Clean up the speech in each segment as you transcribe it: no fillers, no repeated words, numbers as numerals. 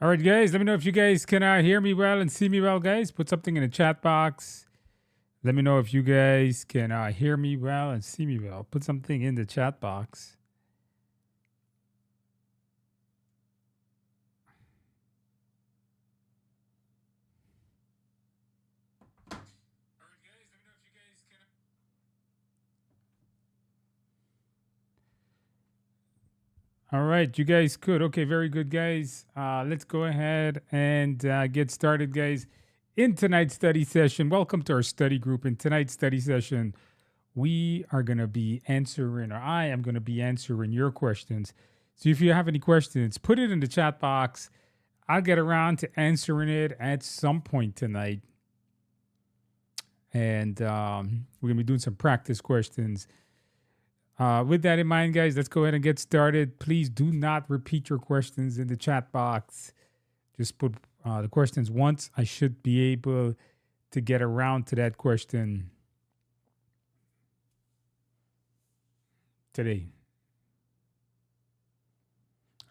All right, guys, let me know if you guys can hear me well and see me well, guys. Put something in the chat box. Let me know if you guys can hear me well and see me well. Put something in the chat box. All right, you guys could. Okay, very good, guys. Let's go ahead and get started, guys. In tonight's study session, welcome to our study group. In tonight's study session, we are going to be answering, or I am going to be answering your questions. So if you have any questions, put it in the chat box. I'll get around to answering it at some point tonight. And we're going to be doing some practice questions. With that in mind, guys, let's go ahead and get started. Please do not repeat your questions in the chat box. Just put the questions once. I should be able to get around to that question today.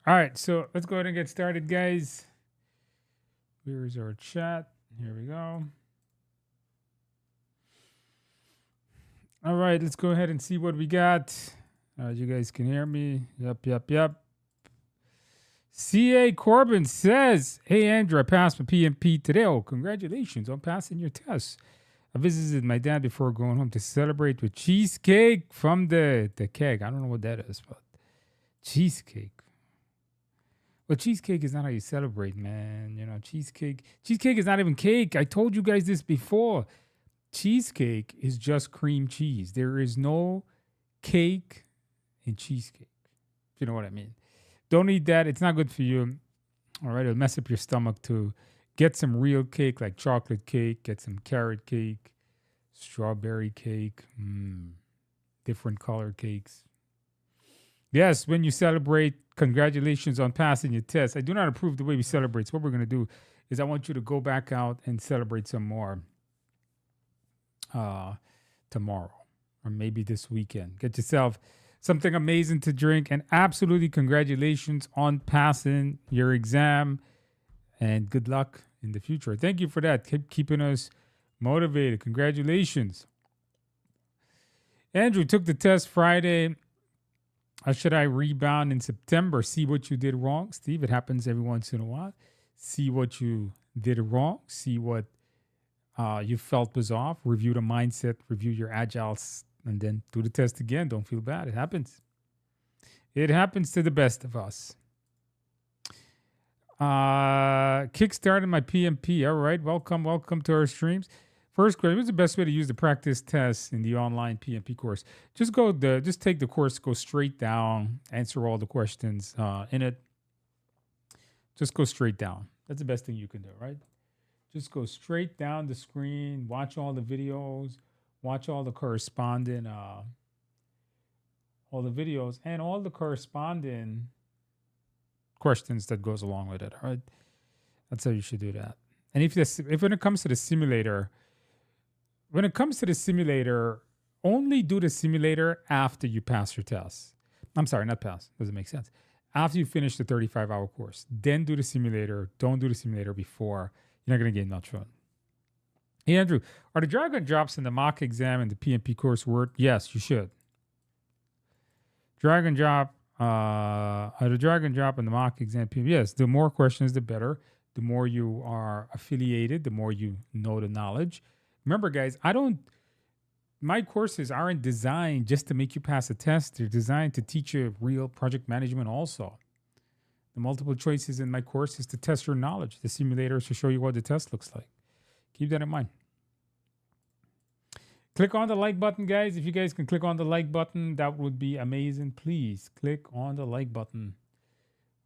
All right, so let's go ahead and get started, guys. Here's our chat. Here we go. All right, let's go ahead and see what we got. You guys can hear me. Yep. C.A. Corbin says, "Hey, Andrew, I passed my PMP today. Oh, congratulations on passing your test. I visited my dad before going home to celebrate with cheesecake from the keg." I don't know what that is, but cheesecake. Well, cheesecake is not how you celebrate, man. You know, cheesecake is not even cake. I told you guys this before. Cheesecake is just cream cheese. There is no cake in cheesecake, if you know what I mean. Don't eat that. It's not good for you. All right, it'll mess up your stomach too. Get some real cake like chocolate cake. Get some carrot cake, strawberry cake, different color cakes. Yes, when you celebrate, congratulations on passing your test. I do not approve the way we celebrate. So what we're going to do is I want you to go back out and celebrate some more tomorrow or maybe this weekend. Get yourself something amazing to drink, and absolutely congratulations on passing your exam, and good luck in the future. Thank you for that. Keep keeping us motivated. Congratulations. Andrew took the test Friday. How should I rebound in September? See what you did wrong, Steve. It happens every once in a while. See what you did wrong. See what you felt was off. Review the mindset. Review your agile, and then do the test again. Don't feel bad. It happens. It happens to the best of us. Kickstarted my PMP. All right. Welcome to our streams. First question: what's the best way to use the practice tests in the online PMP course? Just take the course, go straight down, answer all the questions in it. Just go straight down. That's the best thing you can do, right? Just go straight down the screen, watch all the videos, watch all the corresponding videos and all the corresponding questions that goes along with it. All right, that's how you should do that. And if when it comes to the simulator, only do the simulator after you pass your test. I'm sorry, not pass. Doesn't make sense. After you finish the 35-hour course, then do the simulator. Don't do the simulator before. You're not going to gain much fun. Hey, Andrew, are the drag and drops in the mock exam and the PMP course worth? Yes, you should. Drag and drop, the drag and drop in the mock exam, yes, the more questions, the better. The more you are affiliated, the more you know the knowledge. Remember, guys, my courses aren't designed just to make you pass a test. They're designed to teach you real project management also. The multiple choices in my course is to test your knowledge. The simulator is to show you what the test looks like. Keep that in mind. Click on the like button, guys. If you guys can click on the like button, that would be amazing. Please click on the like button.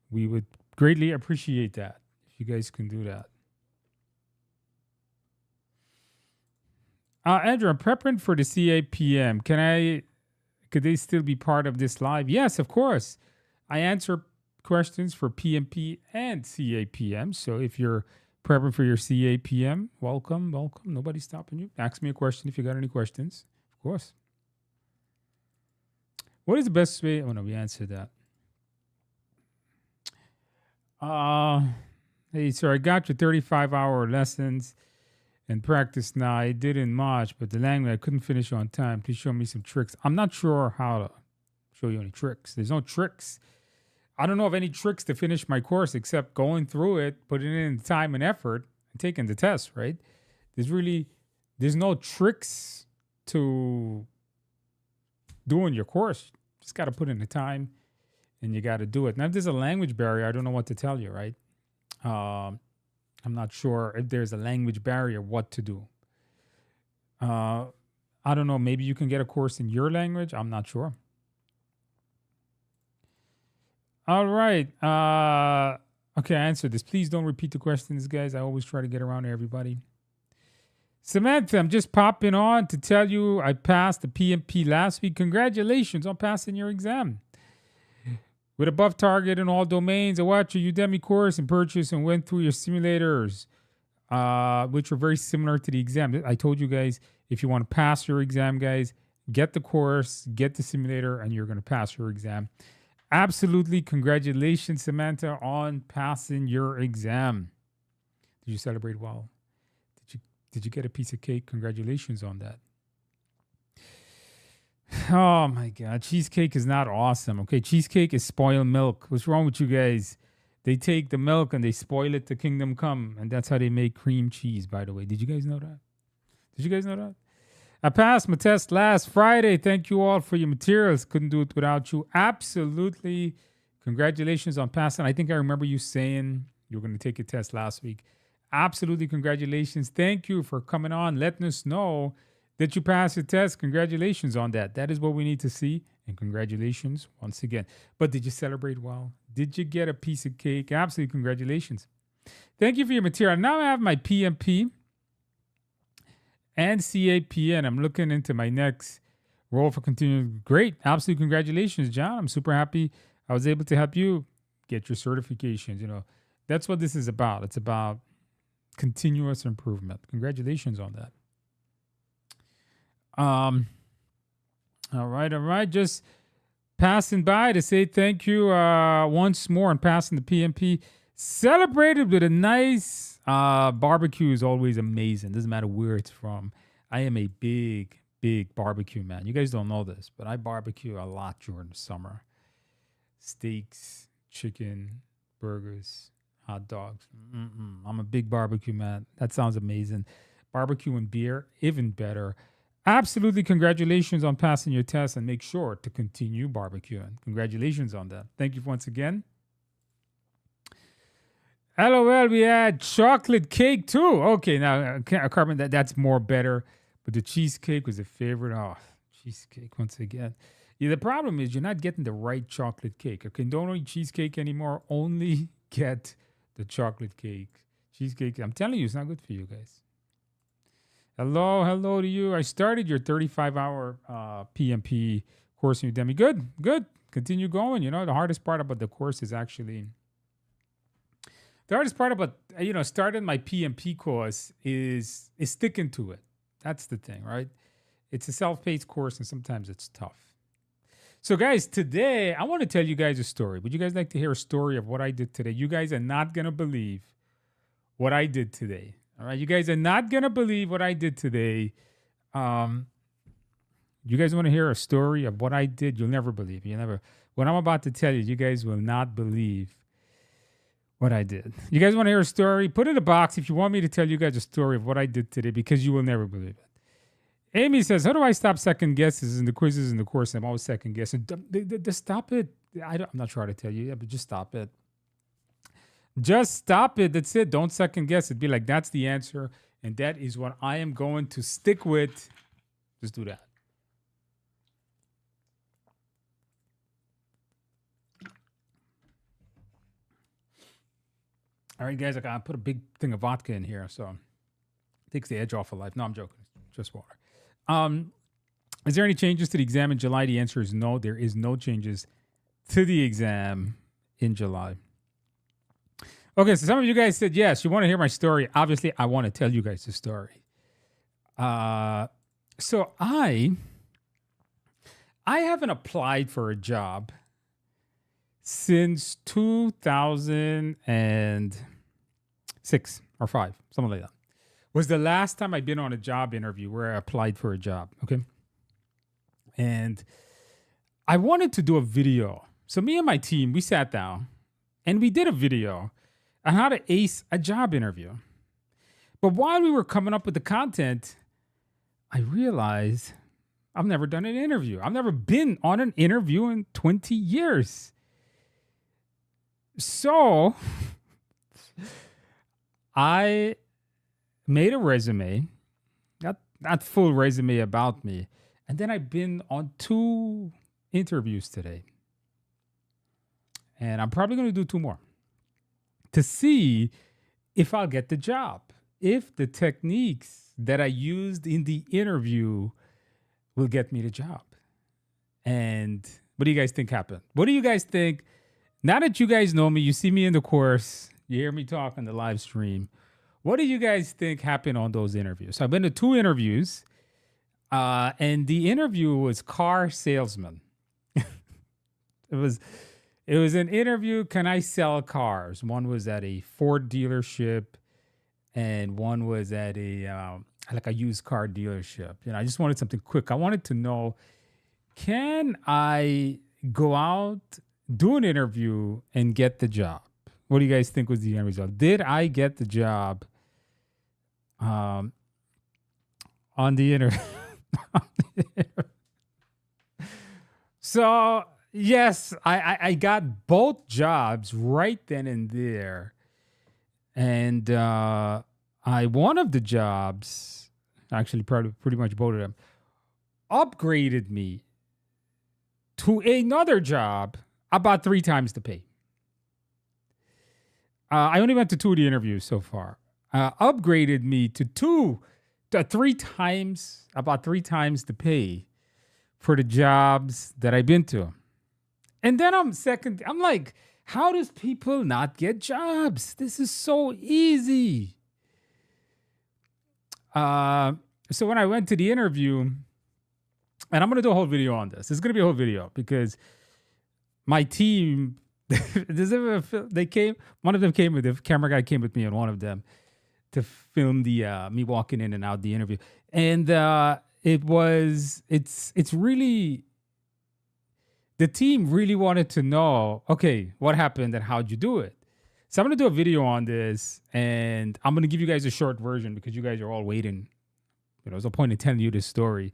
We would greatly appreciate that if you guys can do that. Andrew, I'm prepping for the CAPM. Could they still be part of this live? Yes, of course. I answer questions for PMP and CAPM. So if you're prepping for your CAPM, welcome. Nobody's stopping you. Ask me a question if you got any questions. Of course. What is the best way? Oh no, we answered that. Hey, sir, I got your 35-hour lessons and practice now. I did in March, but the language I couldn't finish on time. Please show me some tricks. I'm not sure how to show you any tricks. There's no tricks. I don't know of any tricks to finish my course except going through it, putting in time and effort, and taking the test, right? There's no tricks to doing your course. Just got to put in the time and you got to do it. Now, if there's a language barrier, I don't know what to tell you, right? I'm not sure if there's a language barrier, what to do. I don't know. Maybe you can get a course in your language. I'm not sure. All right. Okay, I answered this. Please don't repeat the questions, guys. I always try to get around to everybody. Samantha, I'm just popping on to tell you I passed the PMP last week. Congratulations on passing your exam. With above target in all domains, I watched your Udemy course and purchased and went through your simulators, which were very similar to the exam. I told you guys, if you want to pass your exam, guys, get the course, get the simulator, and you're going to pass your exam. Absolutely. Congratulations, Samantha, on passing your exam. Did you celebrate well? Did you get a piece of cake? Congratulations on that. Oh my God, cheesecake is not awesome. Okay, cheesecake is spoiled milk. What's wrong with you guys? They take the milk and they spoil it to kingdom come, and that's how they make cream cheese, by the way. Did you guys know that? Did you guys know that? I passed my test last Friday. Thank you all for your materials. Couldn't do it without you. Absolutely. Congratulations on passing. I think I remember you saying you were going to take a test last week. Absolutely. Congratulations. Thank you for coming on, letting us know that you passed the test. Congratulations on that. That is what we need to see. And congratulations once again. But did you celebrate well? Did you get a piece of cake? Absolutely. Congratulations. Thank you for your material. Now I have my PMP and CAPN. I'm looking into my next role for continuing. Great. Absolutely. Congratulations, John. I'm super happy I was able to help you get your certifications. You know, that's what this is about. It's about continuous improvement. Congratulations on that. All right. Just passing by to say thank you once more on passing the PMP. Celebrated with a nice barbecue is always amazing. Doesn't matter where it's from. I am a big barbecue man. You guys don't know this, but I barbecue a lot during the summer. Steaks, chicken, burgers, hot dogs. I'm a big barbecue man. That sounds amazing. Barbecue and beer, even better. Absolutely. Congratulations on passing your test, and make sure to continue barbecuing. Congratulations on that. Thank you once again. LOL, we had chocolate cake too. Okay, now, Carmen, that's more better. But the cheesecake was a favorite. Oh, cheesecake once again. Yeah, the problem is you're not getting the right chocolate cake. Okay, don't eat cheesecake anymore. Only get the chocolate cake. Cheesecake, I'm telling you, it's not good for you guys. Hello to you. I started your 35-hour PMP course in Udemy. Good. Continue going. You know, the hardest part about the course is actually... The hardest part about, starting my PMP course is sticking to it. That's the thing, right? It's a self-paced course, and sometimes it's tough. So, guys, today, I want to tell you guys a story. Would you guys like to hear a story of what I did today? You guys are not going to believe what I did today. All right, you guys are not going to believe what I did today. You guys want to hear a story of what I did? You'll never believe. What I'm about to tell you, you guys will not believe what I did. You guys want to hear a story? Put it in a box if you want me to tell you guys a story of what I did today, because you will never believe it. Amy says, how do I stop second guesses in the quizzes in the course? I'm always second guessing. Just stop it. I'm not sure how to tell you, but just stop it. Just stop it. That's it. Don't second guess it. Be like, that's the answer. And that is what I am going to stick with. Just do that. All right, guys, I put a big thing of vodka in here, so it takes the edge off of life. No, I'm joking. It's just water. Is there any changes to the exam in July? The answer is no. There is no changes to the exam in July. Okay, so some of you guys said, yes, you want to hear my story. Obviously, I want to tell you guys the story. So I haven't applied for a job since 2000 and 6 or 5, something like that. Was the last time I'd been on a job interview where I applied for a job. Okay. And I wanted to do a video. So me and my team, we sat down and we did a video on how to ace a job interview. But while we were coming up with the content, I realized I've never done an interview. I've never been on an interview in 20 years. So I made a resume, not full resume about me. And then I've been on 2 interviews today. And I'm probably going to do 2 more to see if I'll get the job. If the techniques that I used in the interview will get me the job. And what do you guys think happened? What do you guys think? Now that you guys know me, you see me in the course, you hear me talk on the live stream. What do you guys think happened on those interviews? So I've been to 2 interviews, and the interview was car salesman. It was an interview. Can I sell cars? One was at a Ford dealership, and one was at a used car dealership. I just wanted something quick. I wanted to know, can I go out, do an interview, and get the job? What do you guys think was the end result? Did I get the job on the interview? So, yes, I got both jobs right then and there. And one of the jobs, actually probably pretty much both of them, upgraded me to another job about 3 times the pay. I only went to 2 of the interviews so far. Upgraded me to 3 times, about 3 times the pay for the jobs that I've been to. And then I'm like, how does people not get jobs? This is so easy. So when I went to the interview, and I'm going to do a whole video on this. It's going to be a whole video because my team, one of them came with, the camera guy came with me, and one of them to film the me walking in and out the interview. And it's really, the team really wanted to know, okay, what happened and how'd you do it? So I'm going to do a video on this, and I'm going to give you guys a short version because you guys are all waiting. There's no point in telling you this story.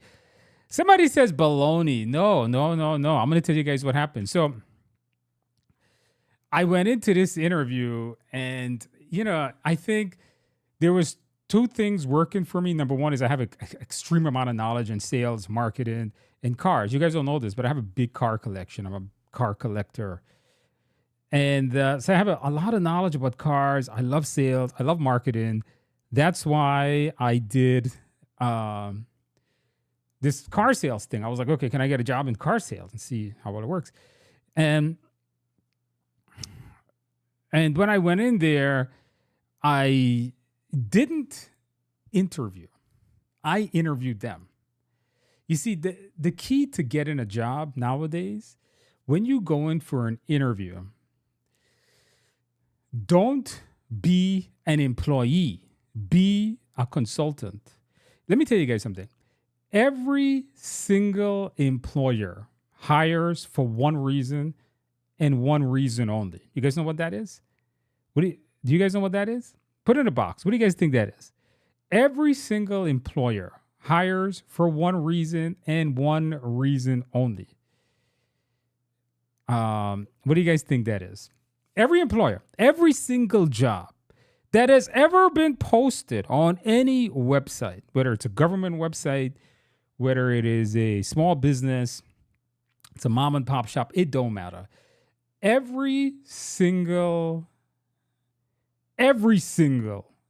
Somebody says baloney. No. I'm going to tell you guys what happened. So I went into this interview, and, I think there was 2 things working for me. Number one is I have an extreme amount of knowledge in sales, marketing, and cars. You guys don't know this, but I have a big car collection. I'm a car collector. And so I have a lot of knowledge about cars. I love sales. I love marketing. That's why I did this car sales thing. I was like, okay, can I get a job in car sales and see how well it works? And when I went in there, I didn't interview. I interviewed them. You see, the key to getting a job nowadays, when you go in for an interview, don't be an employee. Be a consultant. Let me tell you guys something. Every single employer hires for one reason and one reason only. You guys know what that is? Do you guys know what that is? Put it in a box. What do you guys think that is? Every single employer hires for one reason and one reason only. What do you guys think that is? Every employer, every single job that has ever been posted on any website, whether it's a government website, whether it is a small business, it's a mom and pop shop, it don't matter. Every single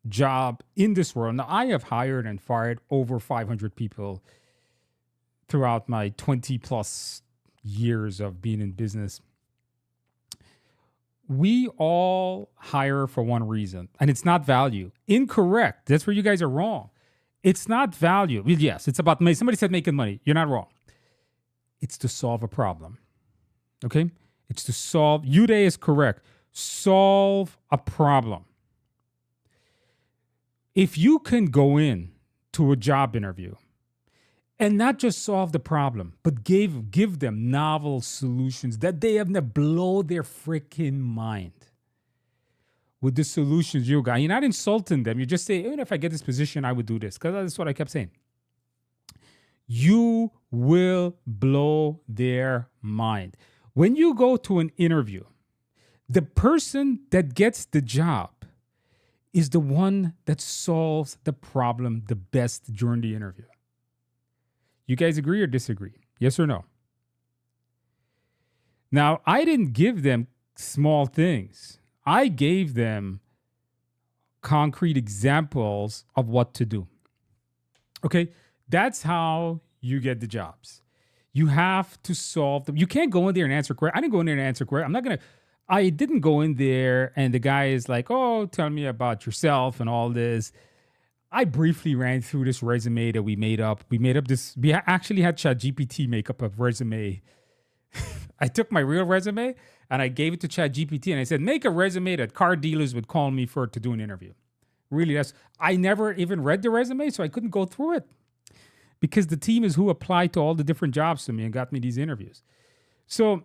job in this world. Now, I have hired and fired over 500 people throughout my 20 plus years of being in business. We all hire for one reason, and it's not value. Incorrect. That's where you guys are wrong. It's not value. Yes, it's about money. Somebody said making money. You're not wrong. It's to solve a problem. Okay? It's to solve. Uday is correct. Solve a problem. If you can go in to a job interview and not just solve the problem, but give them novel solutions that they have to blow their freaking mind with the solutions you got. You're not insulting them. You just say, even if I get this position, I would do this. Because that's what I kept saying. You will blow their mind. When you go to an interview, the person that gets the job is the one that solves the problem the best during the interview. You guys agree or disagree? Yes or no? Now, I didn't give them small things. I gave them concrete examples of what to do. Okay? That's how you get the jobs. You have to solve them. You can't go in there and answer correct. I didn't go in there and answer correct. I didn't go in there and the guy is like, oh, tell me about yourself and all this. I briefly ran through this resume that we made up. We actually had ChatGPT make up a resume. I took my real resume and I gave it to ChatGPT and I said, make a resume that car dealers would call me for to do an interview. Really, I never even read the resume, so I couldn't go through it because the team is who applied to all the different jobs to me and got me these interviews. So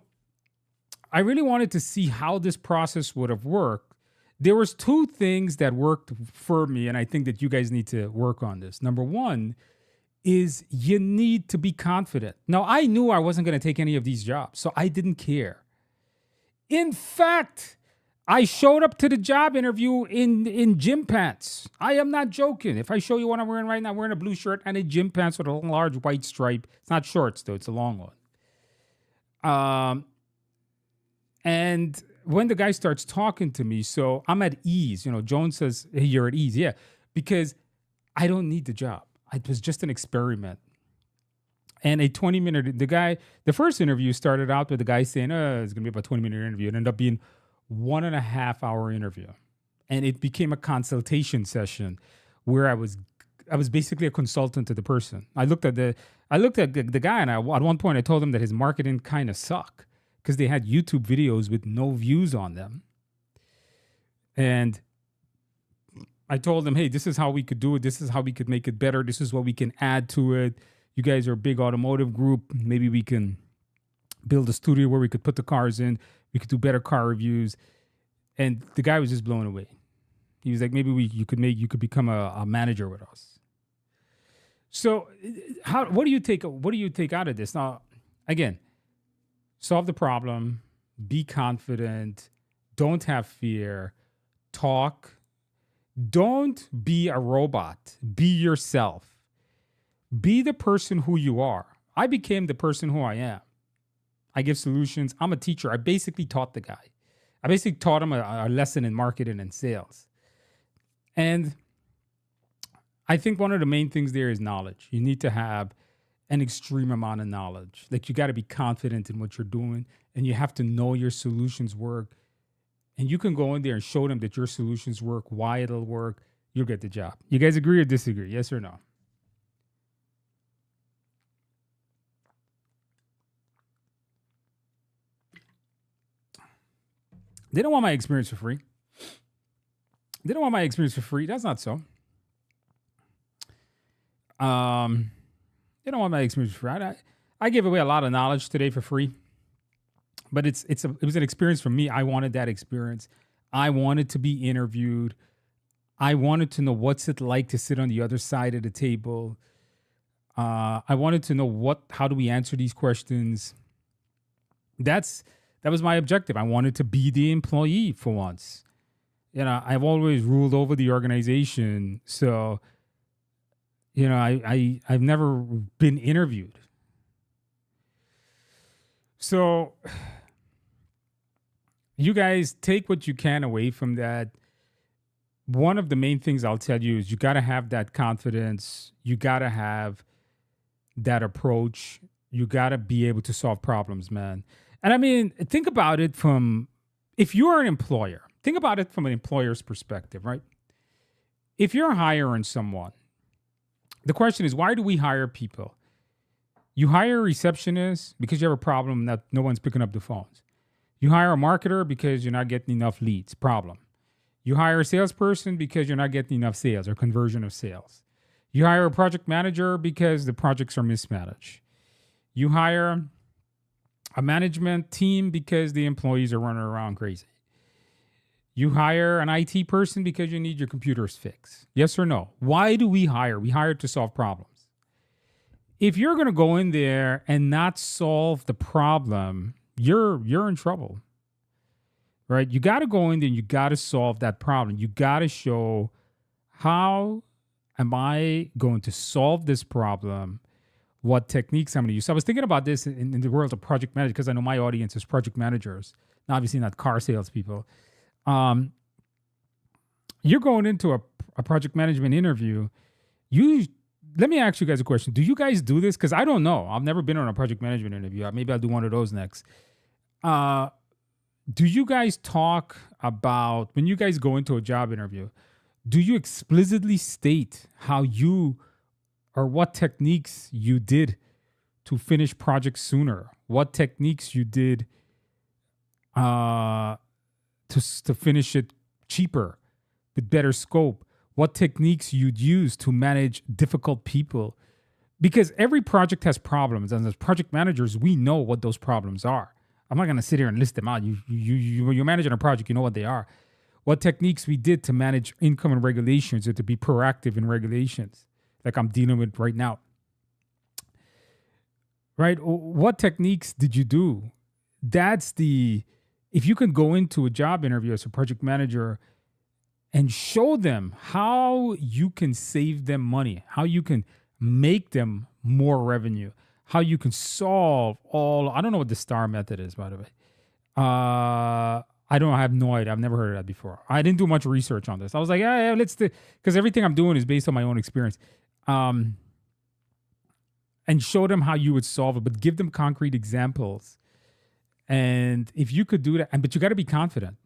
I really wanted to see how this process would have worked. There was two things that worked for me, and I think that you guys need to work on this. Number one is you need to be confident. Now, I knew I wasn't going to take any of these jobs, so I didn't care. In fact, I showed up to the job interview in gym pants. I am not joking. If I show you what I'm wearing right now, I'm wearing a blue shirt and a gym pants with a large white stripe. It's not shorts, though. It's a long one. And when the guy starts talking to me, so I'm at ease. Jones says, hey, you're at ease. Yeah, because I don't need the job. It was just an experiment. And a 20-minute, the first interview started out with the guy saying, it's going to be about a 20-minute interview. It ended up being 1.5-hour interview. And it became a consultation session where I was basically a consultant to the person. I looked at the guy and at one point I told him that his marketing kind of sucked because they had YouTube videos with no views on them. And I told them, hey, this is how we could do it. This is how we could make it better. This is what we can add to it. You guys are a big automotive group. Maybe we can build a studio where we could put the cars in. We could do better car reviews. And the guy was just blown away. He was like, maybe you could become a manager with us. So what do you take out of this? Now, again, solve the problem, be confident, don't have fear, talk. Don't be a robot. Be yourself. Be the person who you are. I became the person who I am. I give solutions. I'm a teacher. I basically taught the guy. I basically taught him a lesson in marketing and sales. And I think one of the main things there is knowledge. You need to have an extreme amount of knowledge. Like you got to be confident in what you're doing and you have to know your solutions work. And you can go in there and show them that your solutions work, why it'll work. You'll get the job. You guys agree or disagree? Yes or no? They don't want my experience for free. They don't want my experience for free. That's not so. They don't want my experience for free. I gave away a lot of knowledge today for free. But it was an experience for me. I wanted that experience. I wanted to be interviewed. I wanted to know what's it like to sit on the other side of the table. I wanted to know how do we answer these questions. That was my objective. I wanted to be the employee for once. I've always ruled over the organization. So, I've never been interviewed. So you guys take what you can away from that. One of the main things I'll tell you is you got to have that confidence. You got to have that approach. You got to be able to solve problems, man. And I mean, think about it if you're an employer, think about it from an employer's perspective, right? If you're hiring someone, the question is, why do we hire people? You hire a receptionist because you have a problem that no one's picking up the phones. You hire a marketer because you're not getting enough leads. Problem. You hire a salesperson because you're not getting enough sales or conversion of sales. You hire a project manager because the projects are mismanaged. You hire a management team because the employees are running around crazy. You hire an IT person because you need your computers fixed. Yes or no? Why do we hire? We hire to solve problems. If you're going to go in there and not solve the problem, you're in trouble. Right? You got to go in there and you got to solve that problem. You got to show, how am I going to solve this problem? What techniques I'm going to use. So I was thinking about this in the world of project management, because I know my audience is project managers, obviously not car salespeople. You're going into a project management interview. Let me ask you guys a question. Do you guys do this? Because I don't know. I've never been on a project management interview. Maybe I'll do one of those next. Do you guys talk about, when you guys go into a job interview, do you explicitly state how you or what techniques you did to finish projects sooner? What techniques you did to finish it cheaper, with better scope? What techniques you'd use to manage difficult people? Because every project has problems, and as project managers, we know what those problems are. I'm not going to sit here and list them out. You're managing a project, you know what they are. What techniques we did to manage income and regulations, or to be proactive in regulations, like I'm dealing with right now. Right? What techniques did you do? If you can go into a job interview as a project manager and show them how you can save them money, how you can make them more revenue, how you can solve I don't know what the STAR method is, by the way. I have no idea. I've never heard of that before. I didn't do much research on this. I was like, yeah, let's do, because everything I'm doing is based on my own experience. And show them how you would solve it, but give them concrete examples. And if you could do that, but you got to be confident.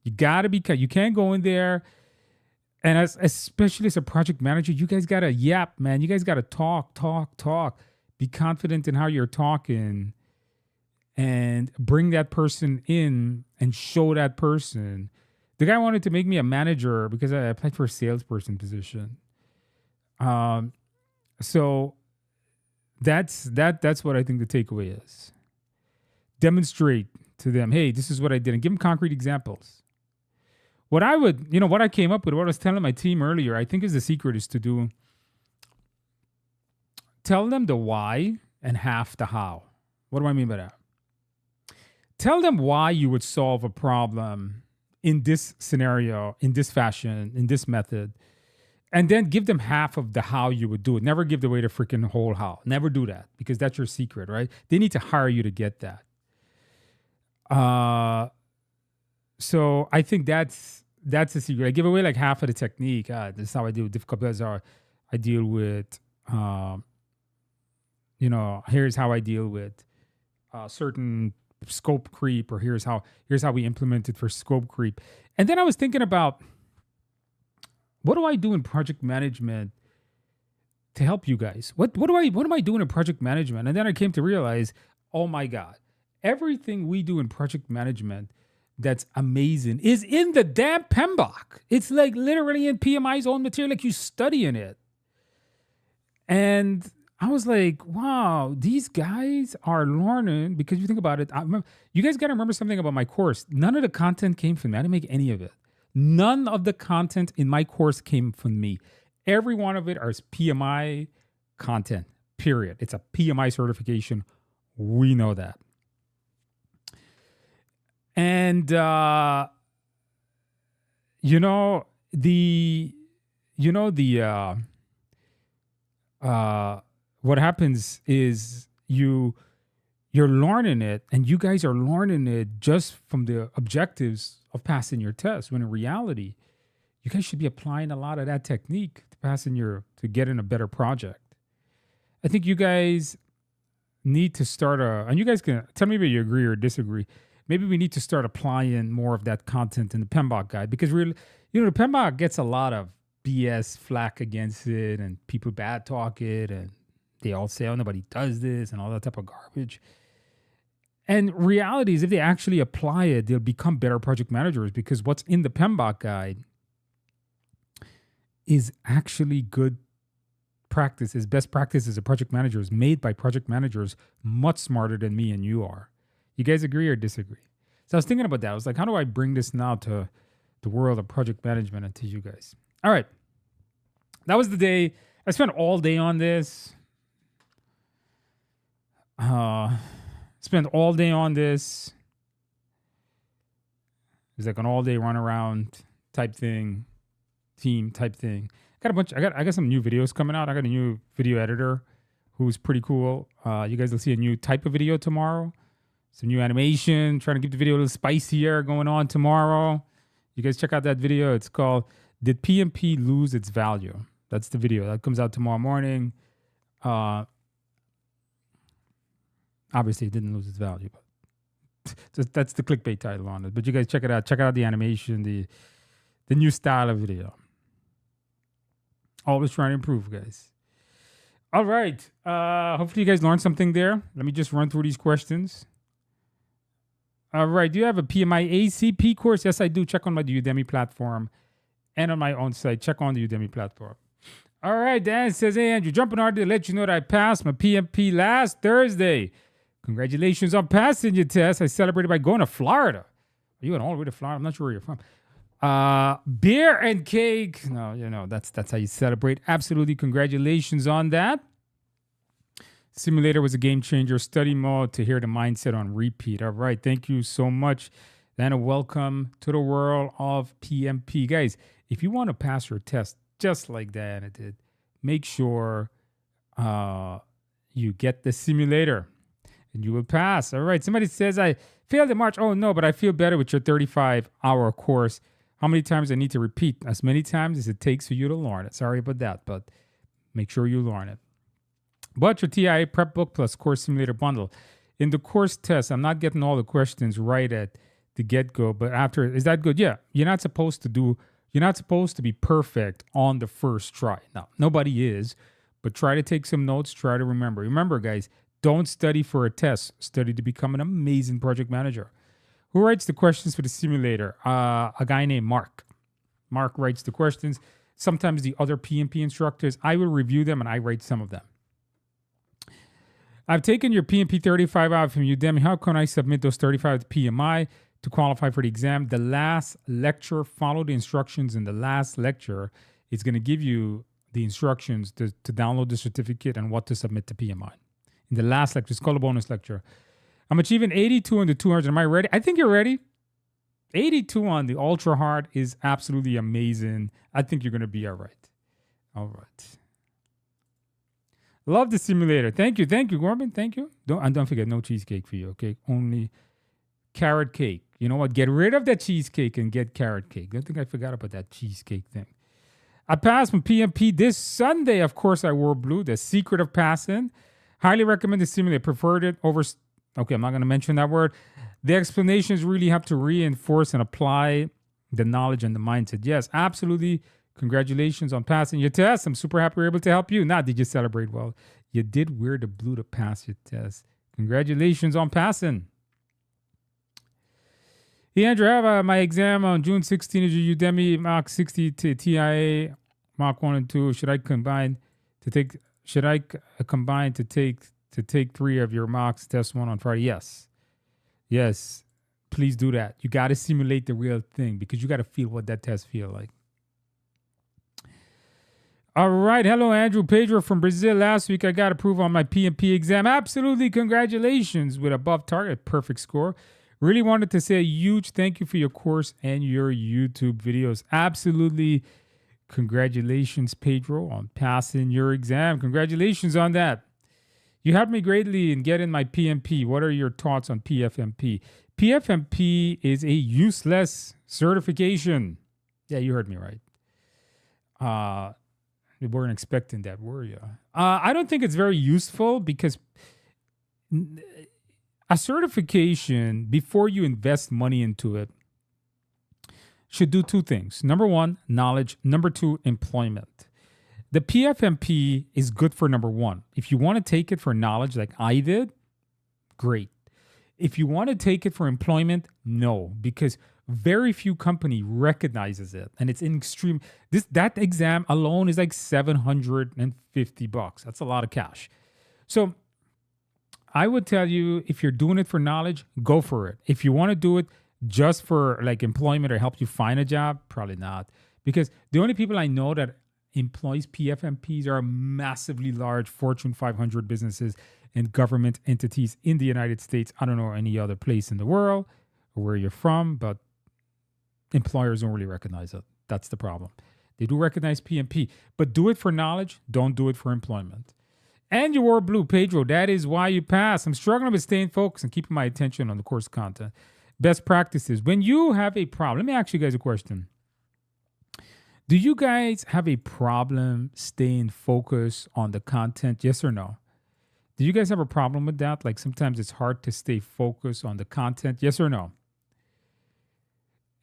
You can't go in there, and especially as a project manager, you guys got to yap, man. You guys got to talk. Be confident in how you're talking, and bring that person in and show that person. The guy wanted to make me a manager because I applied for a salesperson position. So that's what I think the takeaway is. Demonstrate to them, hey, this is what I did, and give them concrete examples. What I came up with, what I was telling my team earlier, I think is the secret is to tell them the why and half the how. What do I mean by that? Tell them why you would solve a problem in this scenario, in this fashion, in this method, and then give them half of the how you would do it. Never give away the freaking whole how. Never do that, because that's your secret, right? They need to hire you to get that. So I think that's the secret. I give away like half of the technique. This is how I deal with difficulties. I deal with, here's how I deal with certain scope creep, or here's how we implement it for scope creep. And then I was thinking about, what do I do in project management to help you guys? What am I doing in project management? And then I came to realize, oh my God, everything we do in project management that's amazing is in the damn PMBOK. It's like literally in PMI's own material, like you studying it. And I was like, wow, these guys are learning, because you think about it. You guys got to remember something about my course. None of the content came from me. I didn't make any of it. None of the content in my course came from me. Every one of it is PMI content, period. It's a PMI certification. We know that. And, what happens is you're learning it, and you guys are learning it just from the objectives of passing your test, when in reality, you guys should be applying a lot of that technique to get in a better project. I think you guys need to start and you guys can tell me if you agree or disagree. Maybe we need to start applying more of that content in the PMBOK guide, because the PMBOK gets a lot of BS flack against it, and people bad talk it, and they all say, oh, nobody does this, and all that type of garbage. And reality is, if they actually apply it, they'll become better project managers, because what's in the PMBOK guide is actually good practices, best practices of project managers made by project managers much smarter than me and you are. You guys agree or disagree? So I was thinking about that. I was like, how do I bring this now to the world of project management and to you guys? All right. That was the day. I spent all day on this. Spent all day on this. It was like an all day run around type thing, team type thing. I got some new videos coming out. I got a new video editor who's pretty cool. You guys will see a new type of video tomorrow. Some new animation, trying to keep the video a little spicier going on tomorrow. You guys check out that video. It's called "Did PMP Lose Its Value?" That's the video. That comes out tomorrow morning. Obviously, it didn't lose its value, but that's the clickbait title on it. But you guys check it out. Check out the animation, the new style of video. Always trying to improve, guys. All right. Hopefully you guys learned something there. Let me just run through these questions. All right. Do you have a PMI ACP course? Yes, I do. Check on my Udemy platform and on my own site. Check on the Udemy platform. All right. Dan says, hey, Andrew, jumping hard to let you know that I passed my PMP last Thursday. Congratulations on passing your test. I celebrated by going to Florida. Are you going all the way to Florida? I'm not sure where you're from. Beer and cake. No, that's how you celebrate. Absolutely. Congratulations on that. Simulator was a game changer. Study mode to hear the mindset on repeat. All right. Thank you so much. And welcome to the world of PMP. Guys, if you want to pass your test just like Diana did, make sure you get the simulator and you will pass. All right. Somebody says, I failed in March. Oh, no, but I feel better with your 35-hour course. How many times I need to repeat? As many times as it takes for you to learn it. Sorry about that, but make sure you learn it. But your TIA prep book plus course simulator bundle. In the course test, I'm not getting all the questions right at the get-go, but after, is that good? Yeah, you're not supposed to be perfect on the first try. Now, nobody is, but try to take some notes, try to remember. Remember, guys, don't study for a test. Study to become an amazing project manager. Who writes the questions for the simulator? A guy named Mark. Mark writes the questions. Sometimes the other PMP instructors, I will review them and I write some of them. I've taken your PMP 35 out from Udemy. How can I submit those 35 to PMI to qualify for the exam? The last lecture, follow the instructions in the last lecture. It's going to give you the instructions to download the certificate and what to submit to PMI. In the last lecture, it's called a bonus lecture. I'm achieving 82 on the 200. Am I ready? I think you're ready. 82 on the ultra hard is absolutely amazing. I think you're going to be all right. All right. Love the simulator. Thank you, Gorman. Thank you. Don't forget, no cheesecake for you, okay? Only carrot cake. You know what? Get rid of that cheesecake and get carrot cake. Don't think I forgot about that cheesecake thing. I passed my PMP this Sunday. Of course, I wore blue. The secret of passing. Highly recommend the simulator. Preferred it over... Okay, I'm not going to mention that word. The explanations really have to reinforce and apply the knowledge and the mindset. Yes, absolutely. Congratulations on passing your test. I'm super happy we were able to help you. Now, did you celebrate well? You did wear the blue to pass your test. Congratulations on passing. Hey, Andrew, I have my exam on June 16th. Udemy Mark 60 to TIA Mark 1 and 2. Should I combine to take 3 of your mocks, test 1 on Friday? Yes, please do that. You got to simulate the real thing because you got to feel what that test feel like. All right. Hello, Andrew. Pedro from Brazil. Last week, I got approved on my PMP exam. Absolutely. Congratulations with above target. Perfect score. Really wanted to say a huge thank you for your course and your YouTube videos. Absolutely. Congratulations, Pedro, on passing your exam. Congratulations on that. You helped me greatly in getting my PMP. What are your thoughts on PFMP? PFMP is a useless certification. Yeah, you heard me right. You weren't expecting that, were you? I don't think it's very useful because a certification, before you invest money into it, should do 2 things. Number 1, knowledge. Number 2, employment. The PFMP is good for number 1. If you want to take it for knowledge like I did, great. If you want to take it for employment, no, because very few company recognizes it, and it's in extreme. That exam alone is like $750. That's a lot of cash. So I would tell you, if you're doing it for knowledge, go for it. If you want to do it just for like employment or help you find a job, probably not. Because the only people I know that employs PFMPs are massively large Fortune 500 businesses and government entities in the United States. I don't know any other place in the world or where you're from, but employers don't really recognize it. That's the problem. They do recognize PMP, but do it for knowledge. Don't do it for employment. And you wore blue, Pedro. That is why you passed. I'm struggling with staying focused and keeping my attention on the course content. Best practices. When you have a problem, let me ask you guys a question. Do you guys have a problem staying focused on the content? Yes or no? Do you guys have a problem with that? Like sometimes it's hard to stay focused on the content. Yes or no?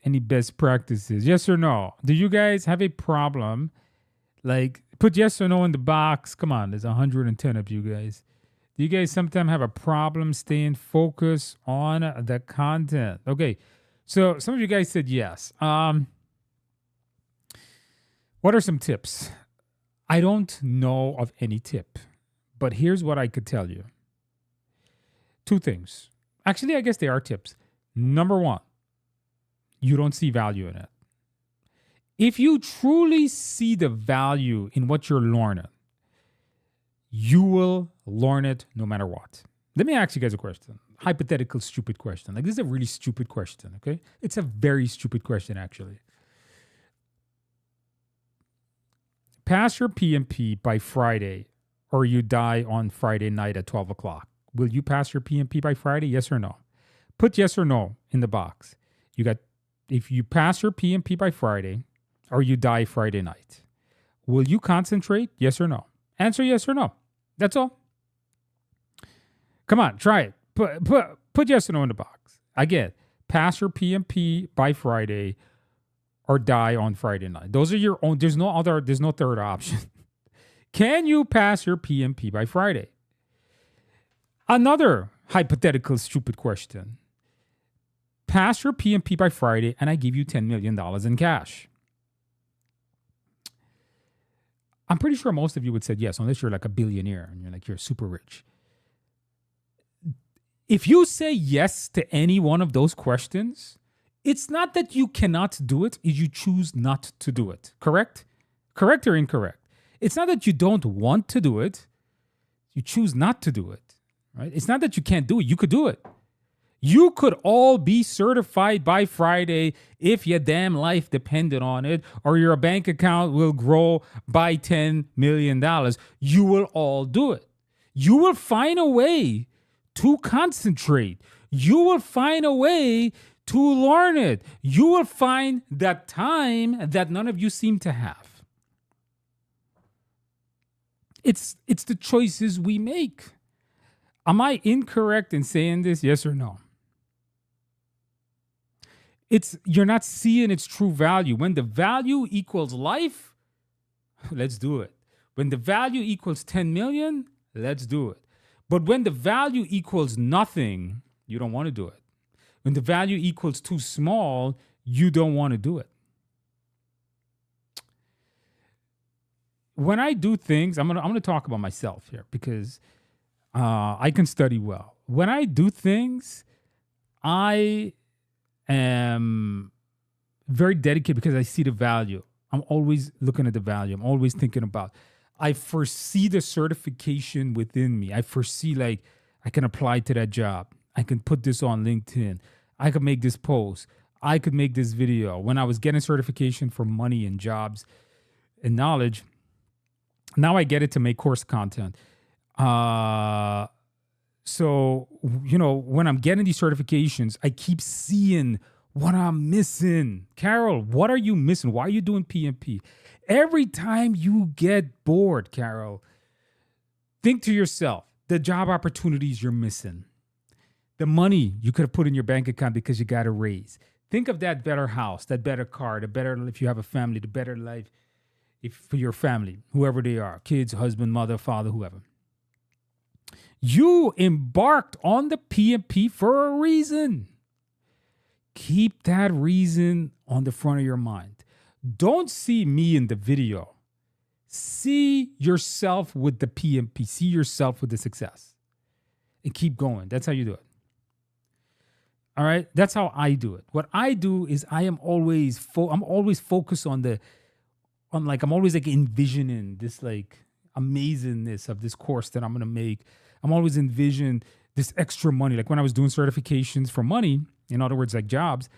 Any best practices? Yes or no? Do you guys have a problem? Like, put yes or no in the box. Come on, there's 110 of you guys. Do you guys sometimes have a problem staying focused on the content? Okay, so some of you guys said yes. What are some tips? I don't know of any tip, but here's what I could tell you. Two things. Actually, I guess they are tips. Number one, you don't see value in it. If you truly see the value in what you're learning, you will learn it no matter what. Let me ask you guys a question. Hypothetical, stupid question. Like, this is a really stupid question, okay? It's a very stupid question, actually. Pass your PMP by Friday, or you die on Friday night at 12 o'clock. Will you pass your PMP by Friday? Yes or no? Put yes or no in the box. If you pass your PMP by Friday, or you die Friday night, will you concentrate? Yes or no? Answer yes or no. That's all. Come on, try it. Put yes or no in the box. Again, pass your PMP by Friday or die on Friday night. Those are your own. There's no third option. Can you pass your PMP by Friday? Another hypothetical stupid question. Pass your PMP by Friday and I give you $10 million in cash. I'm pretty sure most of you would say yes, unless you're like a billionaire and you're super rich. If you say yes to any one of those questions, it's not that you cannot do it, it's you choose not to do it. Correct? Correct or incorrect? It's not that you don't want to do it, you choose not to do it. Right? It's not that you can't do it, you could do it. You could all be certified by Friday if your damn life depended on it, or your bank account will grow by $10 million. You will all do it. You will find a way to concentrate. You will find a way to learn it. You will find that time that none of you seem to have. It's the choices we make. Am I incorrect in saying this? Yes or no? You're not seeing its true value. When the value equals life, let's do it. When the value equals 10 million, let's do it. But when the value equals nothing, you don't want to do it. When the value equals too small, you don't want to do it. When I do things, I'm gonna talk about myself here because I can study well. When I do things, I am very dedicated because I see the value. I'm always looking at the value. I'm always thinking about. I foresee the certification within me. I foresee like I can apply to that job. I can put this on LinkedIn. I could make this post. I could make this video. When I was getting certification for money and jobs and knowledge, now I get it to make course content. So, when I'm getting these certifications, I keep seeing what I'm missing. Carol, what are you missing? Why are you doing PMP? Every time you get bored, Carol, think to yourself, the job opportunities you're missing, the money you could have put in your bank account because you got a raise. Think of that better house, that better car, the better, if you have a family, the better life for your family, whoever they are, kids, husband, mother, father, whoever. You embarked on the PMP for a reason. Keep that reason on the front of your mind. Don't see me in the video. See yourself with the PMP. See yourself with the success. And keep going. That's how you do it. All right? That's how I do it. What I do is I am always I'm always focused on I'm always like envisioning this like amazingness of this course that I'm going to make. I'm always envision this extra money. Like when I was doing certifications for money, in other words, like jobs,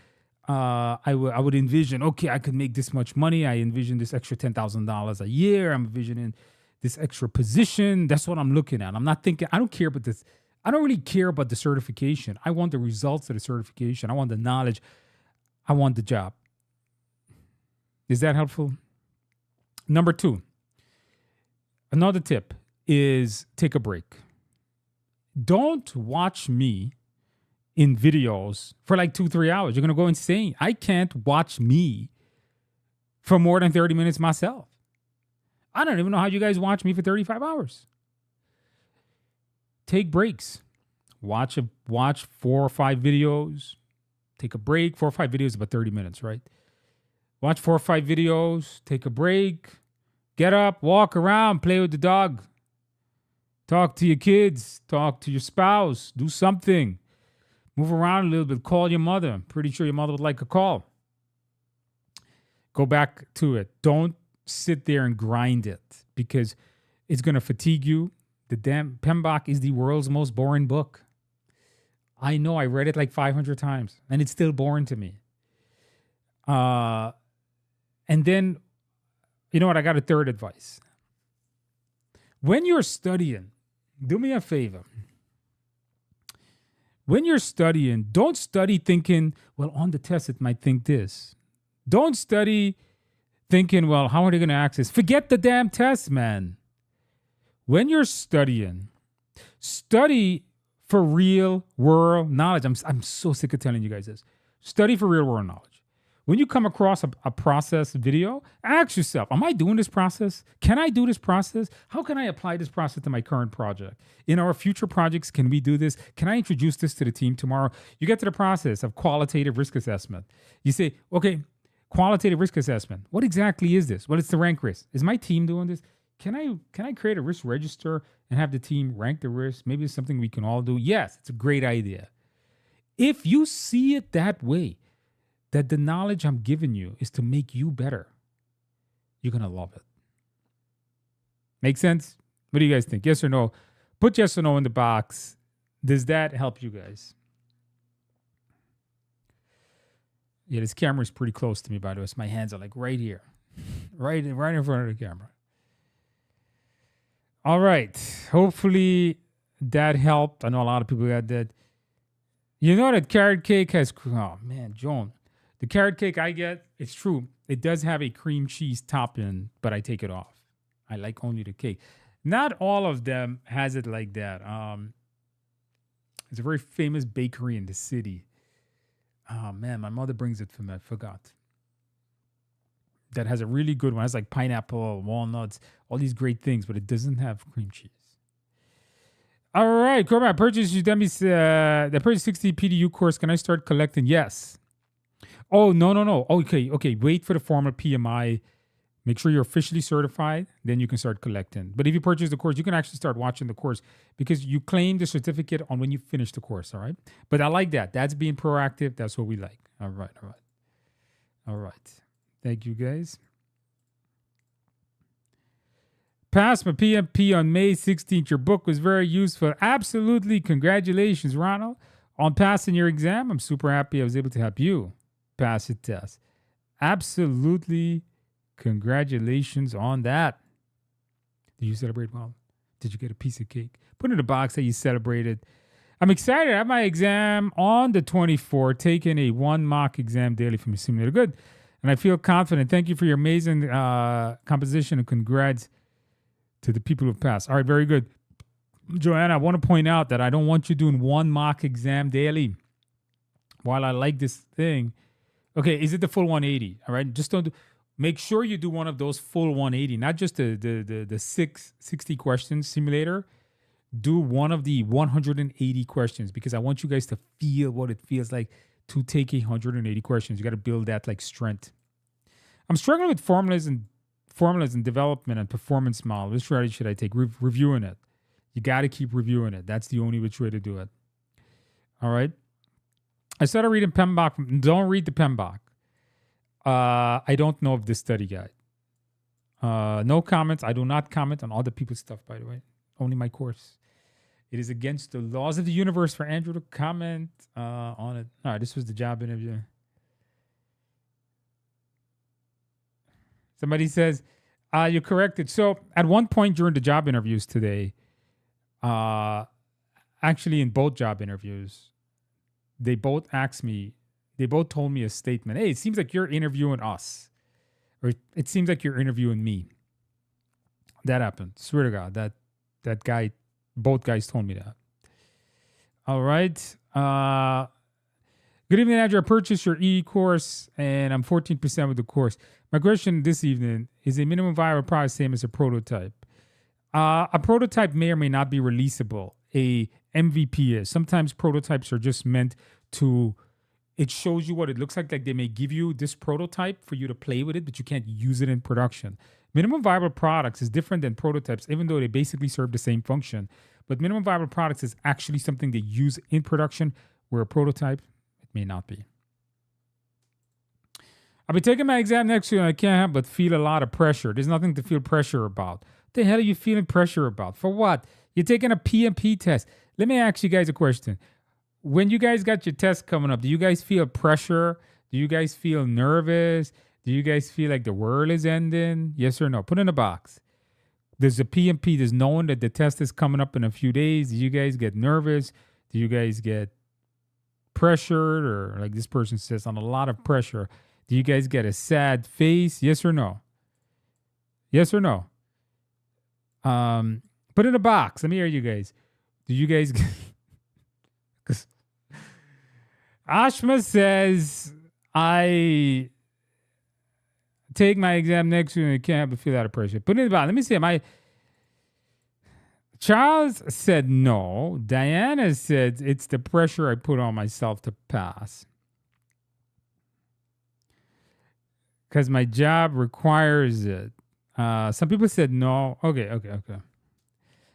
I would envision, okay, I could make this much money. I envision this extra $10,000 a year. I'm envisioning this extra position. That's what I'm looking at. I'm not thinking, I don't care about this. I don't really care about the certification. I want the results of the certification. I want the knowledge. I want the job. Is that helpful? Number 2, another tip is take a break. Don't watch me in videos for like 2-3 hours. You're going to go insane. I can't watch me for more than 30 minutes myself. I don't even know how you guys watch me for 35 hours. Take breaks. Watch 4 or 5 videos. Take a break. 4 or 5 videos, about 30 minutes, right? Watch 4 or 5 videos. Take a break. Get up, walk around, play with the dog. Talk to your kids. Talk to your spouse. Do something. Move around a little bit. Call your mother. I'm pretty sure your mother would like a call. Go back to it. Don't sit there and grind it because it's going to fatigue you. The damn PMBOK is the world's most boring book. I know. I read it like 500 times and it's still boring to me. And then, you know what? I got a third advice. When you're studying, do me a favor. When you're studying, don't study thinking, well, on the test, it might think this. Don't study thinking, well, how are they going to access? Forget the damn test, man. When you're studying, study for real world knowledge. I'm so sick of telling you guys this. Study for real world knowledge. When you come across a process video, ask yourself, am I doing this process? Can I do this process? How can I apply this process to my current project? In our future projects, can we do this? Can I introduce this to the team tomorrow? You get to the process of qualitative risk assessment. You say, okay, qualitative risk assessment. What exactly is this? Well, it's the rank risk. Is my team doing this? Can I create a risk register and have the team rank the risk? Maybe it's something we can all do. Yes, it's a great idea. If you see it that way, that the knowledge I'm giving you is to make you better, you're going to love it. Make sense? What do you guys think? Yes or no? Put yes or no in the box. Does that help you guys? Yeah, this camera is pretty close to me, by the way. So my hands are like right here. right in front of the camera. All right. Hopefully that helped. I know a lot of people got that. You know that carrot cake has... Oh, man, Joan. The carrot cake I get, it's true. It does have a cream cheese topping, but I take it off. I like only the cake. Not all of them has it like that. It's a very famous bakery in the city. Oh, man, my mother brings it for me. I forgot. That has a really good one. It has like pineapple, walnuts, all these great things, but it doesn't have cream cheese. All right, Corbett, purchase Udemy's the Purchase 60 PDU course. Can I start collecting? Yes. Oh, no. Okay. Wait for the formal PMI. Make sure you're officially certified. Then you can start collecting. But if you purchase the course, you can actually start watching the course because you claim the certificate on when you finish the course. All right. But I like that. That's being proactive. That's what we like. All right. Thank you, guys. Passed my PMP on May 16th. Your book was very useful. Absolutely. Congratulations, Ronald, on passing your exam. I'm super happy I was able to help you pass the test. Absolutely. Congratulations on that. Did you celebrate well? Did you get a piece of cake? Put in the box that you celebrated. I'm excited. I have my exam on the 24th, taking a 1 mock exam daily from the simulator. Good. And I feel confident. Thank you for your amazing composition and congrats to the people who passed. All right, very good. Joanna, I want to point out that I don't want you doing 1 mock exam daily. While I like this thing, okay, is it the full 180? All right, just don't do. Make sure you do one of those full 180, not just the 60 questions simulator. do one of the 180 questions because I want you guys to feel what it feels like to take 180 questions. You got to build that like strength. I'm struggling with formulas and development and performance model. Which strategy should I take? Reviewing it. You got to keep reviewing it. That's the only which way to do it. All right. I started reading PMBOK. Don't read the PMBOK. I don't know of this study guide. No comments. I do not comment on other people's stuff, by the way. Only my course. It is against the laws of the universe for Andrew to comment on it. All right, this was the job interview. Somebody says, you're corrected. So at one point during the job interviews today, actually in both job interviews, they both told me a statement. Hey, it seems like you're interviewing us. Or it seems like you're interviewing me. That happened. Swear to God, that guy, both guys told me that. All right. Good evening, Andrew. I purchased your e-course and I'm 14% with the course. My question this evening is a minimum viable product same as a prototype? A prototype may or may not be releasable. A MVP is. Sometimes prototypes are just meant to, it shows you what it looks like. Like they may give you this prototype for you to play with it, but you can't use it in production. Minimum viable products is different than prototypes, even though they basically serve the same function. But minimum viable products is actually something they use in production, where a prototype, it may not be. I'll be taking my exam next year and I can't help but feel a lot of pressure. There's nothing to feel pressure about. What the hell are you feeling pressure about? For what? You're taking a PMP test. Let me ask you guys a question. When you guys got your test coming up, do you guys feel pressure? Do you guys feel nervous? Do you guys feel like the world is ending? Yes or no? Put in a box. There's a PMP. There's knowing that the test is coming up in a few days. Do you guys get nervous? Do you guys get pressured? Or like this person says, on a lot of pressure. Do you guys get a sad face? Yes or no? Yes or no? Put in a box. Let me hear you guys. Do you guys get... Because Ashma says, I take my exam next week and I can't help but feel out of pressure. Put in the box. Let me see. Charles said no. Diana said it's the pressure I put on myself to pass. Because my job requires it. Some people said no. Okay.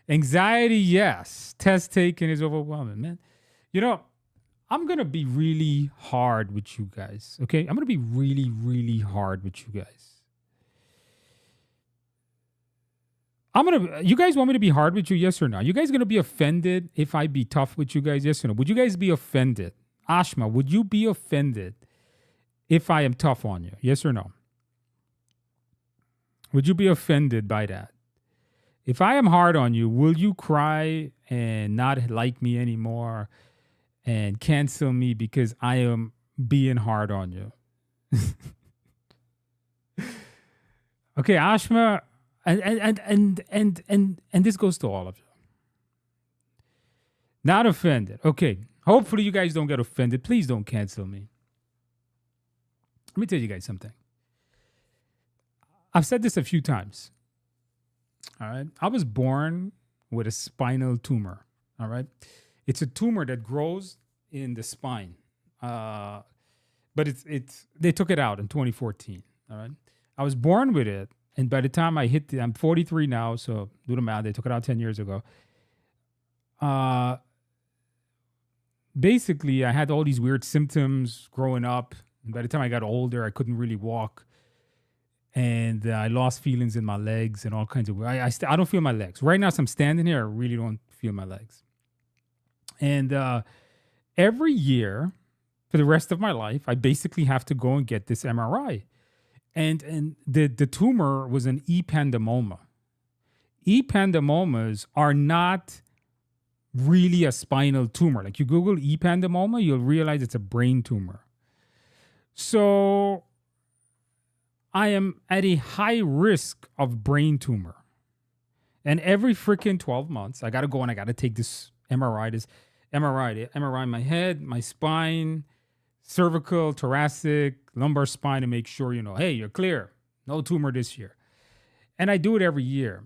Anxiety, yes. Test taking is overwhelming, man. You know, I'm going to be really hard with you guys, okay? I'm going to be really, really hard with you guys. You guys want me to be hard with you, yes or no? You guys going to be offended if I be tough with you guys, yes or no? Would you guys be offended? Ashma, would you be offended if I am tough on you, yes or no? Would you be offended by that? If I am hard on you, will you cry and not like me anymore and cancel me because I am being hard on you? Okay, Ashma, and this goes to all of you. Not offended. Okay, hopefully you guys don't get offended. Please don't cancel me. Let me tell you guys something. I've said this a few times. All right. I was born with a spinal tumor. All right. It's a tumor that grows in the spine. But they took it out in 2014. All right. I was born with it. And by the time I'm 43 now. So do the math. They took it out 10 years ago. Basically, I had all these weird symptoms growing up. And by the time I got older, I couldn't really walk. And I lost feelings in my legs and all kinds of... I don't feel my legs. Right now, as I'm standing here, I really don't feel my legs. And every year, for the rest of my life, I basically have to go and get this MRI. And the tumor was an ependymoma. Ependymomas are not really a spinal tumor. Like you Google ependymoma, you'll realize it's a brain tumor. So I am at a high risk of brain tumor. And every freaking 12 months, I got to go and I got to take this MRI. They MRI my head, my spine, cervical, thoracic, lumbar spine to make sure, hey, you're clear. No tumor this year. And I do it every year.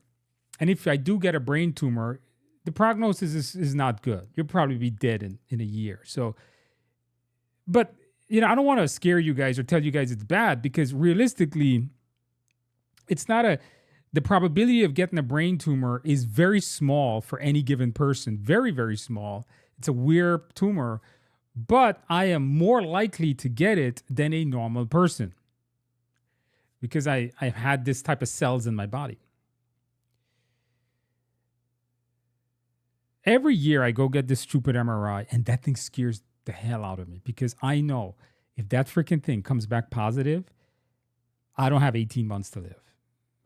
And if I do get a brain tumor, the prognosis is not good. You'll probably be dead in a year. So, but I don't want to scare you guys or tell you guys it's bad, because realistically, it's not the probability of getting a brain tumor is very small for any given person. Very, very small. It's a weird tumor, but I am more likely to get it than a normal person because I've had this type of cells in my body. Every year I go get this stupid MRI, and that thing scares the hell out of me because I know if that freaking thing comes back positive, I don't have 18 months to live.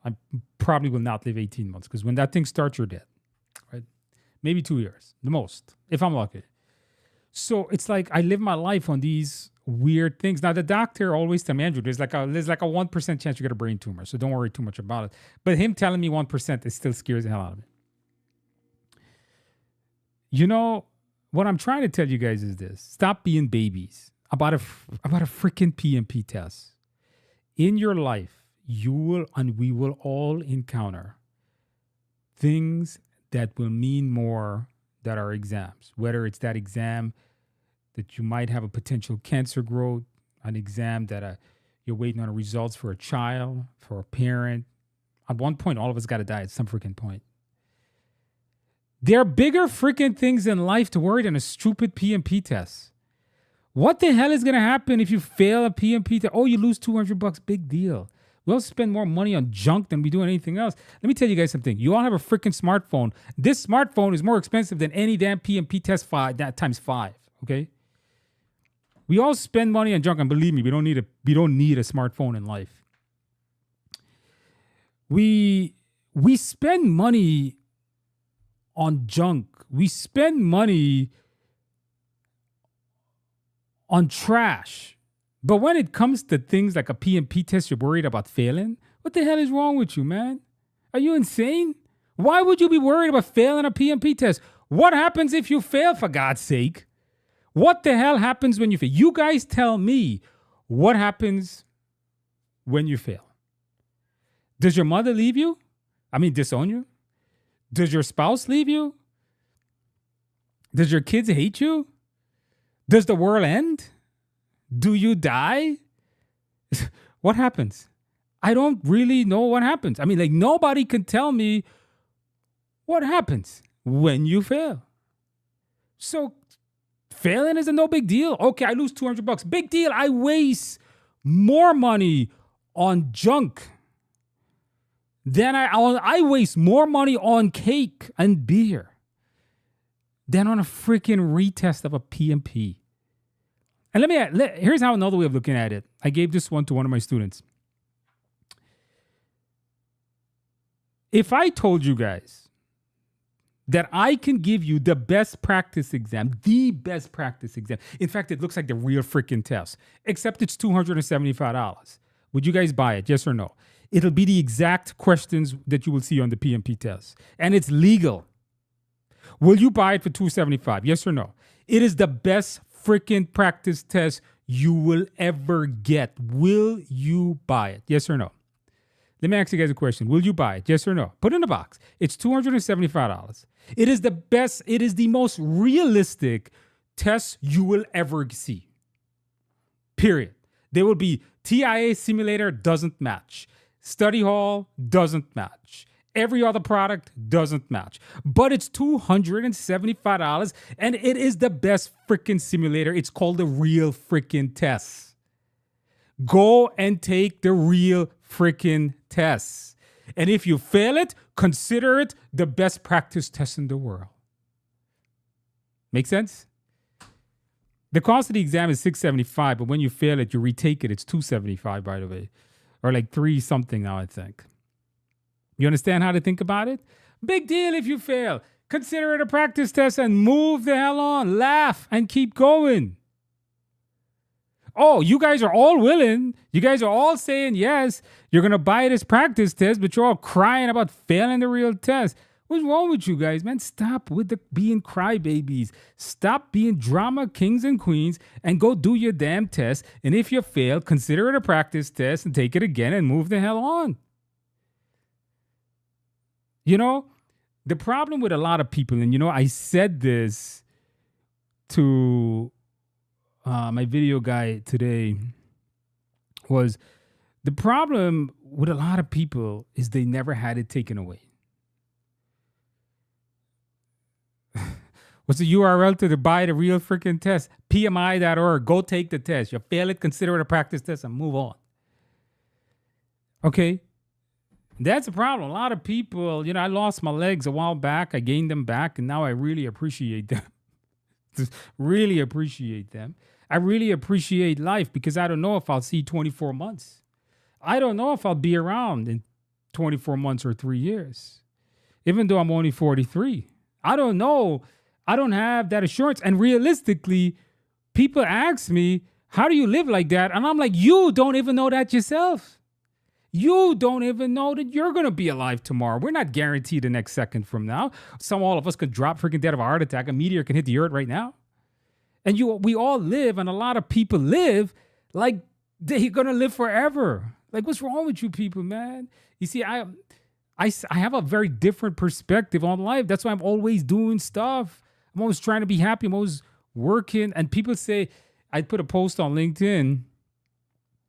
I probably will not live 18 months because when that thing starts, you're dead, right? Maybe 2 years, the most, if I'm lucky. So it's like I live my life on these weird things. Now, the doctor always tells me, Andrew, there's like a 1% chance you get a brain tumor, so don't worry too much about it. But him telling me 1%, it still scares the hell out of me. What I'm trying to tell you guys is this. Stop being babies about a freaking PMP test. In your life, you will and we will all encounter things that will mean more than our exams. Whether it's that exam that you might have a potential cancer growth, an exam that you're waiting on results for a child, for a parent. At one point, all of us got to die at some freaking point. There are bigger freaking things in life to worry than a stupid PMP test. What the hell is going to happen if you fail a PMP test? Oh, you lose $200. Big deal. We'll spend more money on junk than we do anything else. Let me tell you guys something. You all have a freaking smartphone. This smartphone is more expensive than any damn PMP test times 5. Okay? We all spend money on junk, and believe me, we don't need a smartphone in life. We spend money on junk. We spend money on trash. But when it comes to things like a PMP test, you're worried about failing? What the hell is wrong with you, man? Are you insane? Why would you be worried about failing a PMP test? What happens if you fail, for God's sake? What the hell happens when you fail? You guys tell me what happens when you fail. Does your mother leave you? Disown you? Does your spouse leave you? Does your kids hate you? Does the world end? Do you die? What happens? I don't really know what happens. Nobody can tell me what happens when you fail. So failing is a no big deal. Okay, I lose $200. Big deal. I waste more money on junk. Then I waste more money on cake and beer than on a freaking retest of a PMP. And here's how another way of looking at it. I gave this one to one of my students. If I told you guys that I can give you the best practice exam, in fact, it looks like the real freaking test, except it's $275. Would you guys buy it? Yes or no? It'll be the exact questions that you will see on the PMP test. And it's legal. Will you buy it for $275? Yes or no? It is the best freaking practice test you will ever get. Will you buy it? Yes or no? Let me ask you guys a question. Will you buy it? Yes or no? Put it in a box. It's $275. It is the best, it is the most realistic test you will ever see. Period. There will be TIA simulator doesn't match. Study hall doesn't match. Every other product doesn't match. But it's $275 and it is the best freaking simulator. It's called the real freaking test. Go and take the real freaking test. And if you fail it, consider it the best practice test in the world. Make sense? The cost of the exam is $675, but when you fail it, you retake it. It's $275, by the way. Or like $3 something now, I think. You understand how to think about it? Big deal if you fail. Consider it a practice test and move the hell on. Laugh and keep going. Oh, you guys are all willing. You guys are all saying yes. You're going to buy this practice test, but you're all crying about failing the real test. What's wrong with you guys, man? Stop with the being crybabies. Stop being drama kings and queens and go do your damn test. And if you fail, consider it a practice test and take it again and move the hell on. The problem with a lot of people, and I said this to my video guy today, was the problem with a lot of people is they never had it taken away. What's the URL to buy the real freaking test? PMI.org. Go take the test. You fail it, consider it a practice test, and move on. Okay? That's a problem. A lot of people, I lost my legs a while back. I gained them back, and now I really appreciate them. Just really appreciate them. I really appreciate life because I don't know if I'll see 24 months. I don't know if I'll be around in 24 months or 3 years, even though I'm only 43. I don't know. I don't have that assurance. And realistically, people ask me, how do you live like that? And I'm like, you don't even know that yourself. You don't even know that you're going to be alive tomorrow. We're not guaranteed the next second from now. All of us could drop freaking dead of a heart attack. A meteor can hit the earth right now. And we all live, and a lot of people live like they're going to live forever. Like, what's wrong with you people, man? You see, I have a very different perspective on life. That's why I'm always doing stuff. I'm always trying to be happy. I'm always working. And people say, I put a post on LinkedIn,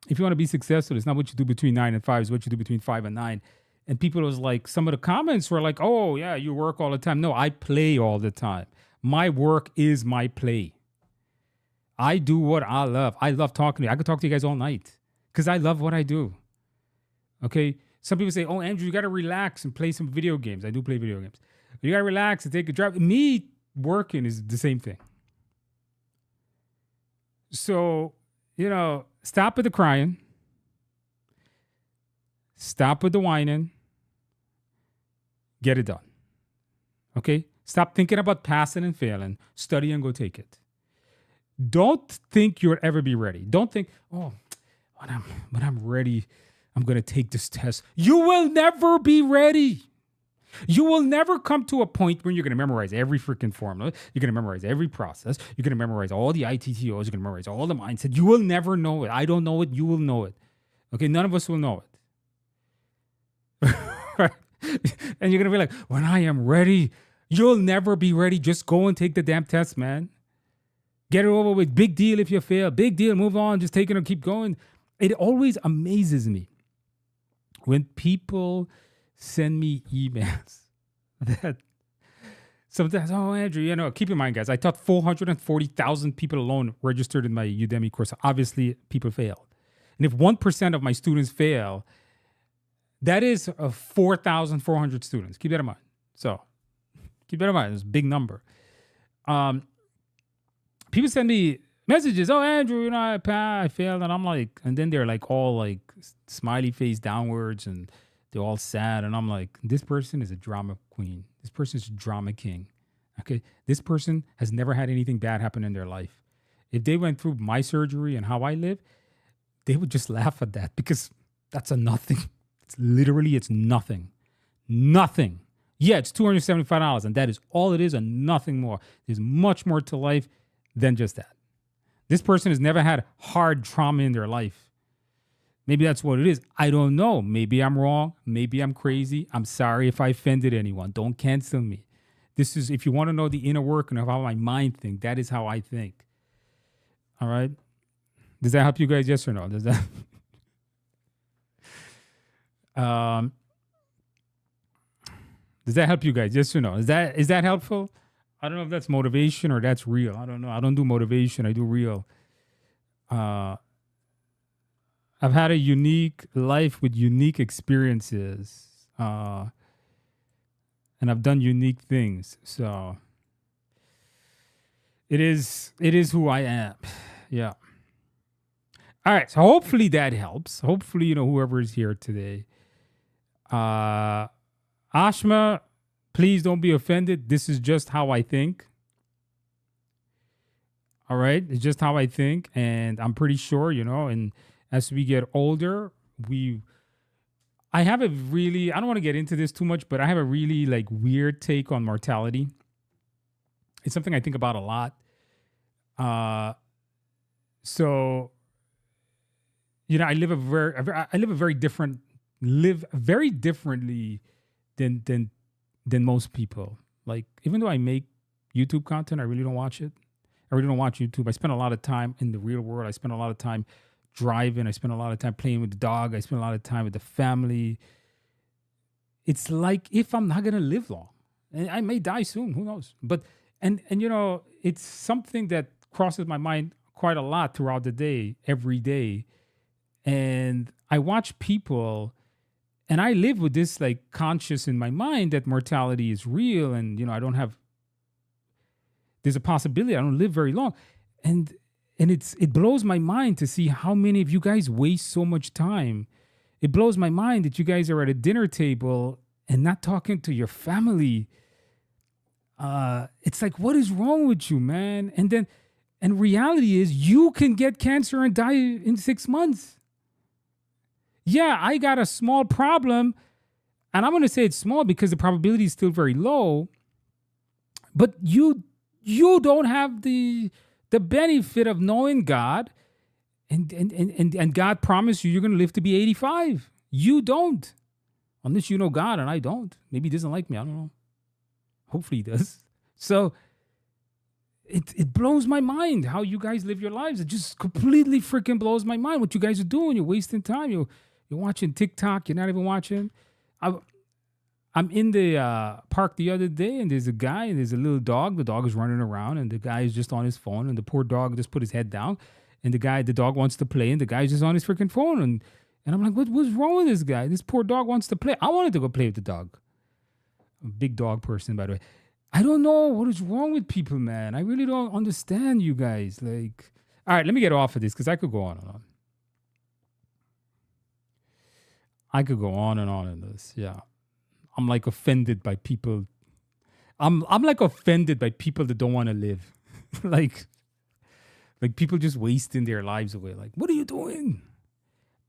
if you want to be successful, it's not what you do between 9 and 5, it's what you do between 5 and 9. And people was like, some of the comments were like, oh, yeah, you work all the time. No, I play all the time. My work is my play. I do what I love. I love talking to you. I could talk to you guys all night because I love what I do. Okay? Some people say, oh, Andrew, you got to relax and play some video games. I do play video games. You got to relax and take a drive. Me working is the same thing. So, stop with the crying. Stop with the whining. Get it done. Okay? Stop thinking about passing and failing. Study and go take it. Don't think you'll ever be ready. Don't think, oh, when I'm ready, I'm going to take this test. You will never be ready. You will never come to a point where you're going to memorize every freaking formula. You're going to memorize every process. You're going to memorize all the ITTOs. You're going to memorize all the mindset. You will never know it. I don't know it. You will know it. Okay? None of us will know it. And you're going to be like, when I am ready, you'll never be ready. Just go and take the damn test, man. Get it over with. Big deal if you fail. Big deal. Move on. Just take it and keep going. It always amazes me when people send me emails that sometimes, oh, Andrew, keep in mind, guys, I taught 440,000 people alone registered in my Udemy course. Obviously, people failed. And if 1% of my students fail, that is 4,400 students. Keep that in mind. So keep that in mind. It's a big number. People send me messages. Oh, Andrew, I failed. And I'm like, and then they're like all like smiley face downwards and they're all sad. And I'm like, this person is a drama queen. This person is a drama king. Okay. This person has never had anything bad happen in their life. If they went through my surgery and how I live, they would just laugh at that because that's a nothing. It's nothing. Nothing. Yeah, it's $275 and that is all it is and nothing more. There's much more to life than just that. This person has never had hard trauma in their life. Maybe that's what it is. I don't know. Maybe I'm wrong. Maybe I'm crazy. I'm sorry if I offended anyone. Don't cancel me. This is, if you want to know the inner working of how my mind thinks, that is how I think. All right? Does that help you guys? Yes or no? Does that? Does that help you guys? Yes or no? Is that helpful? I don't know if that's motivation or that's real. I don't know. I don't do motivation. I do real. I've had a unique life with unique experiences. And I've done unique things. So it is who I am. Yeah. All right. So hopefully that helps. Hopefully, whoever is here today. Ashma, please don't be offended. This is just how I think. All right. It's just how I think. And I'm pretty sure, and as we get older, I have a really, I don't want to get into this too much, but I have a really weird take on mortality. It's something I think about a lot. So, I live very differently than than most people. Like, even though I make YouTube content, I really don't watch it. I really don't watch YouTube. I spend a lot of time in the real world. I spend a lot of time driving. I spend a lot of time playing with the dog. I spend a lot of time with the family. It's like if I'm not gonna live long, and I may die soon. Who knows? But and it's something that crosses my mind quite a lot throughout the day, every day. And I watch people, and I live with this like conscious in my mind that mortality is real, and I don't have. There's a possibility I don't live very long, and it blows my mind to see how many of you guys waste so much time. It blows my mind that you guys are at a dinner table and not talking to your family. It's like, what is wrong with you, man? And reality is you can get cancer and die in 6 months. Yeah, I got a small problem, and I'm going to say it's small because the probability is still very low, but you don't have the benefit of knowing God, and God promised you're going to live to be 85. You don't. Unless you know God, and I don't. Maybe he doesn't like me. I don't know. Hopefully he does. So it blows my mind how you guys live your lives. It just completely freaking blows my mind what you guys are doing. You're wasting time. You're watching TikTok. You're not even watching. I'm in the park the other day, and there's a guy, and there's a little dog. The dog is running around, and the guy is just on his phone, and the poor dog just put his head down, and the dog wants to play, and the guy's just on his freaking phone, and I'm like, what's wrong with this guy? This poor dog wants to play. I wanted to go play with the dog. I'm a big dog person, by the way. I don't know what is wrong with people, man. I really don't understand you guys. Like, all right, let me get off of this because I could go on and on. I could go on and on in this. Yeah. I'm like offended by people. I'm like offended by people that don't want to live. like people just wasting their lives away. Like, what are you doing?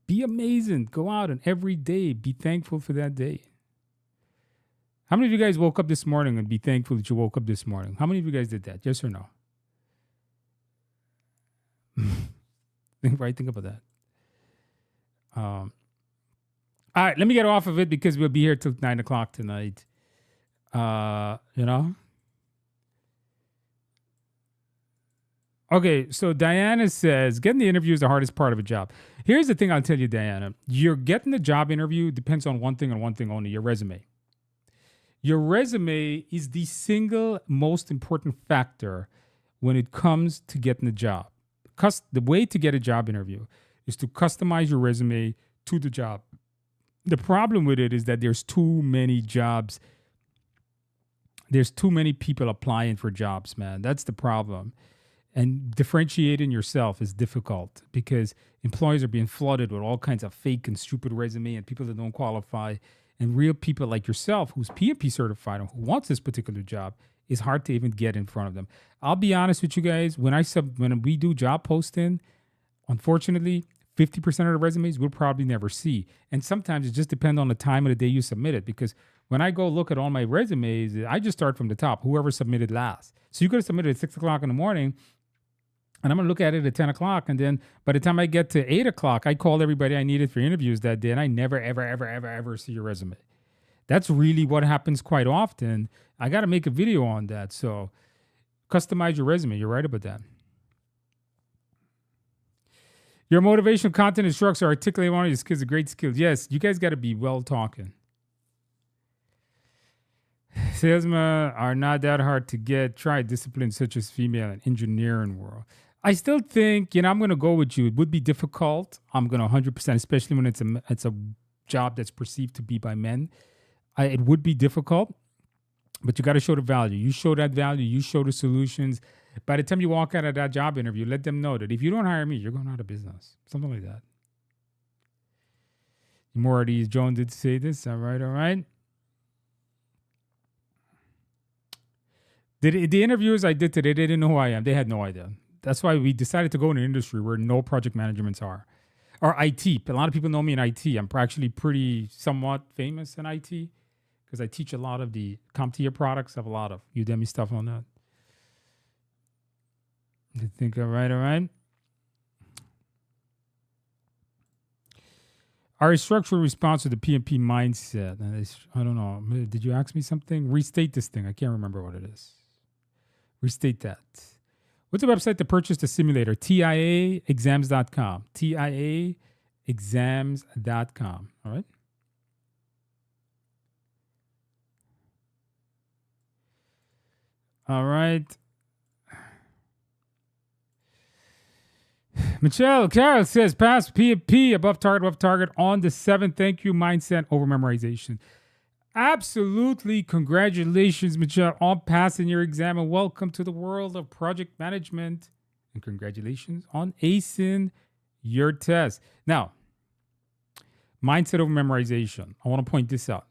Be amazing. Go out and every day be thankful for that day. How many of you guys woke up this morning and be thankful that you woke up this morning? How many of you guys did that? Yes or no? Think about that. All right, let me get off of it because we'll be here till 9 o'clock tonight. Okay, so Diana says, getting the interview is the hardest part of a job. Here's the thing I'll tell you, Diana. You're getting the job interview depends on one thing and one thing only, your resume. Your resume is the single most important factor when it comes to getting the job. The way to get a job interview is to customize your resume to the job. The problem with it is that there's too many jobs. There's too many people applying for jobs, man. That's the problem. And differentiating yourself is difficult because employers are being flooded with all kinds of fake and stupid resume and people that don't qualify. And real people like yourself, who's PMP certified and who wants this particular job, is hard to even get in front of them. I'll be honest with you guys. When we do job posting, unfortunately, 50% of the resumes we'll probably never see. And sometimes it just depends on the time of the day you submit it. Because when I go look at all my resumes, I just start from the top, whoever submitted last. So you could have submitted at 6 o'clock in the morning, and I'm going to look at it at 10 o'clock. And then by the time I get to 8 o'clock, I called everybody I needed for interviews that day, and I never, ever, ever, ever, ever see your resume. That's really what happens quite often. I got to make a video on that. So customize your resume. You're right about that. Your motivational content instructor articulate one of your skills, a great skill. Yes, you guys got to be well talking. Salesmen are not that hard to get. Try disciplines such as female and engineering world. I still think, I'm going to go with you. It would be difficult. I'm going to 100%, especially when it's a job that's perceived to be by men. It would be difficult, but you got to show the value. You show that value. You show the solutions. By the time you walk out of that job interview, let them know that if you don't hire me, you're going out of business. Something like that. Morty Joan did say this. All right. The interviews I did today, they didn't know who I am. They had no idea. That's why we decided to go in an industry where no project managements are. Or IT. A lot of people know me in IT. I'm actually pretty somewhat famous in IT because I teach a lot of the CompTIA products. I have a lot of Udemy stuff on that. You think, all right. Our structural response to the PMP mindset. I don't know. Did you ask me something? Restate this thing. I can't remember what it is. Restate that. What's the website to purchase the simulator? TIAexams.com. TIAexams.com. All right. All right. Michelle Carroll says pass PMP above target on the 7th. Thank you, mindset over memorization. Absolutely. Congratulations, Michelle, on passing your exam and welcome to the world of project management. And congratulations on acing your test. Now, mindset over memorization. I want to point this out.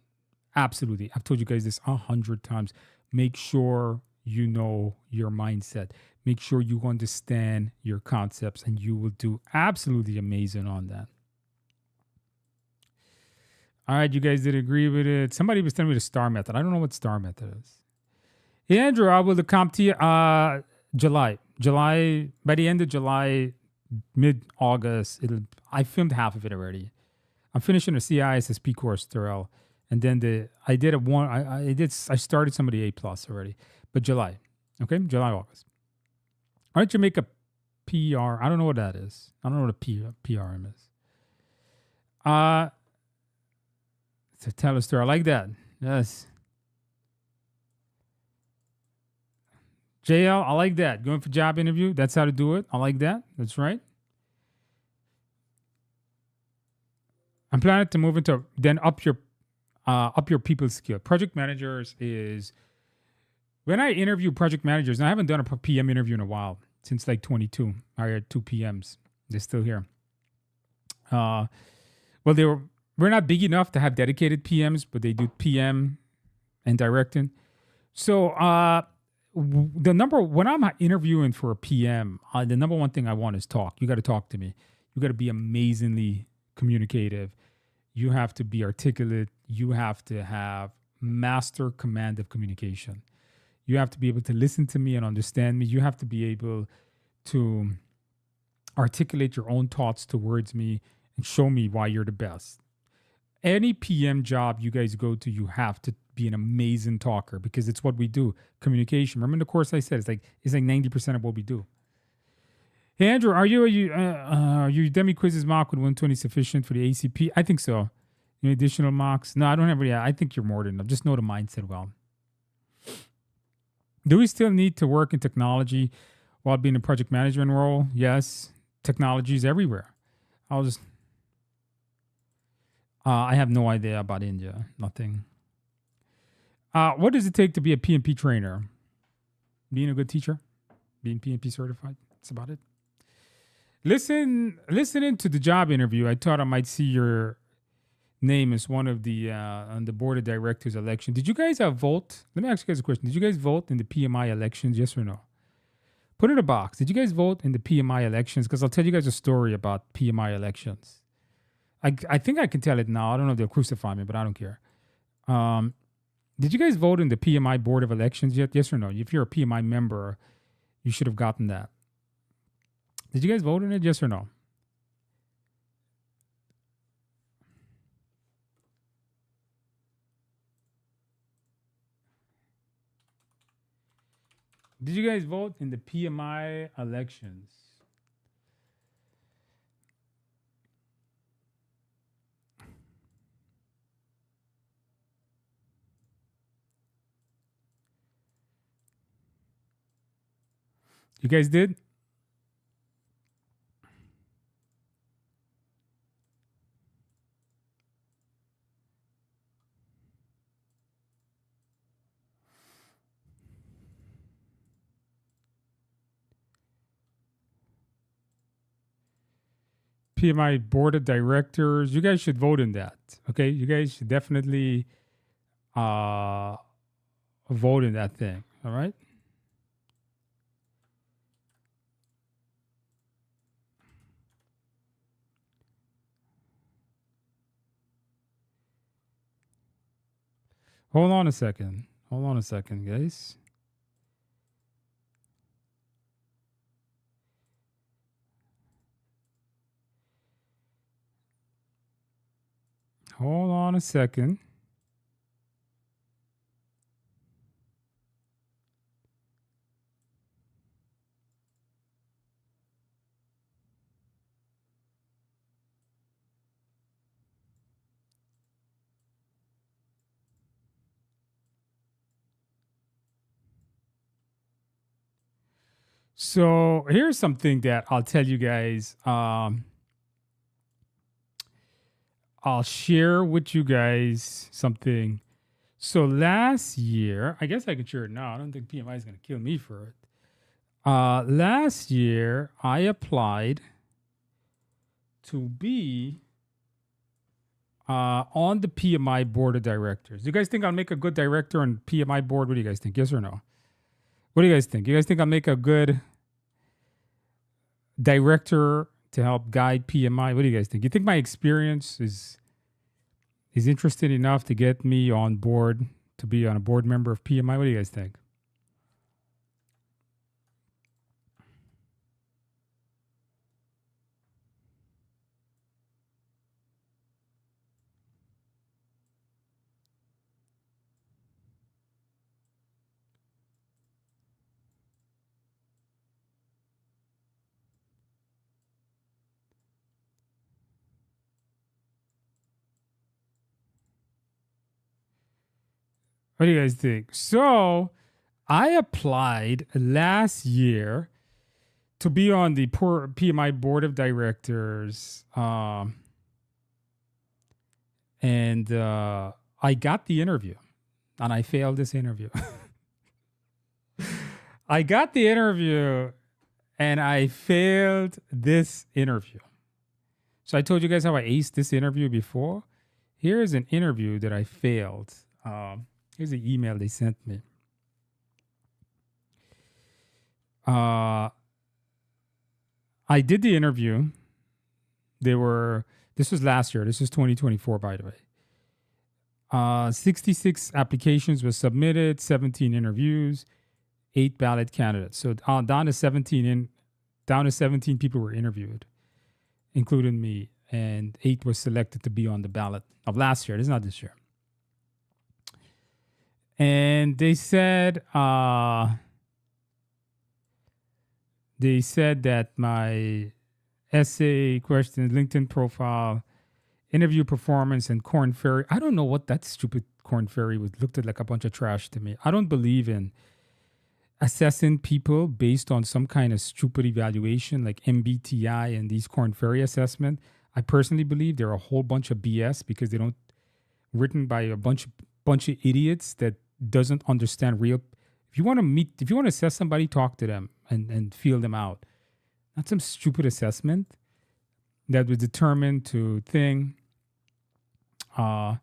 Absolutely. I've told you guys this 100 times. Make sure you know your mindset. Make sure you understand your concepts, and you will do absolutely amazing on that. All right, you guys did agree with it. Somebody was telling me the STAR method. I don't know what STAR method is. Hey, Andrew, I will the CompTIA July. By the end of July, mid-August, I filmed half of it already. I'm finishing a CISSP course, Terrell. And then I started some of the A+ already. But July. Okay? July, August. All right, Jamaica PR. I don't know what that is. I don't know what a PRM is. To tell a story. I like that. Yes. JL, I like that. Going for job interview. That's how to do it. I like that. That's right. I'm planning to move into then up your people skill. Project managers is when I interview project managers, and I haven't done a PM interview in a while, since like 22. I had 2 PMs. They're still here. Well, we're not big enough to have dedicated PMs, but they do PM and directing. So when I'm interviewing for a PM, the number one thing I want is talk. You got to talk to me. You got to be amazingly communicative. You have to be articulate. You have to have master command of communication. You have to be able to listen to me and understand me. You have to be able to articulate your own thoughts towards me and show me why you're the best. Any PM job you guys go to, you have to be an amazing talker because it's what we do. Communication. Remember in the course I said it's like 90% of what we do. Hey Andrew, are your Udemy quizzes mock with 120 sufficient for the ACP? I think so. Any additional mocks? No, I don't have. Yeah, I think you're more than enough. Just know the mindset well. Do we still need to work in technology while being in a project management role? Yes. Technology is everywhere. I have no idea about India. Nothing. What does it take to be a PMP trainer? Being a good teacher? Being PMP certified? That's about it. Listening to the job interview, I thought I might see your name as one of the on the board of directors election. Did you guys vote? Let me ask you guys a question. Did you guys vote in the PMI elections? Yes or no? Put it in a box. Did you guys vote in the PMI elections? Because I'll tell you guys a story about PMI elections. I think I can tell it now. I don't know if they'll crucify me, but I don't care. Did you guys vote in the PMI board of elections yet? Yes or no? If you're a PMI member, you should have gotten that. Did you guys vote in it? Yes or no? Did you guys vote in the PMI elections? You guys did? PMI board of directors. You guys should vote in that. Okay, you guys should definitely vote in that thing. All right. Hold on a second, guys. Hold on a second. So here's something that I'll tell you guys. I'll share with you guys something. So last year, I guess I can share it now. I don't think PMI is going to kill me for it. Last year, I applied to be on the PMI board of directors. Do you guys think I'll make a good director on PMI board? What do you guys think? Yes or no? What do you guys think? You guys think I'll make a good director to help guide PMI? What do you guys think? You think my experience is interesting enough to get me on board to be on a board member of PMI? What do you guys think? What do you guys think? So I applied last year to be on the PMI board of directors, and I got the interview, and I failed this interview. I got the interview, and I failed this interview. So I told you guys how I aced this interview before. Here is an interview that I failed. Here's the email they sent me. I did the interview. This was last year. This was 2024, by the way. 66 applications were submitted, 17 interviews, 8 ballot candidates. So down to 17 people were interviewed, including me, and 8 were selected to be on the ballot of last year. This is not this year. And they said that my essay, questions, LinkedIn profile, interview performance, and Corn Ferry. I don't know what that stupid Corn Ferry was. Looked at like a bunch of trash to me. I don't believe in assessing people based on some kind of stupid evaluation like MBTI and these Corn Ferry assessment. I personally believe they're a whole bunch of BS because they don't written by a bunch of idiots that doesn't understand real. If you want to assess somebody, talk to them and feel them out. Not some stupid assessment that was determined to thing. But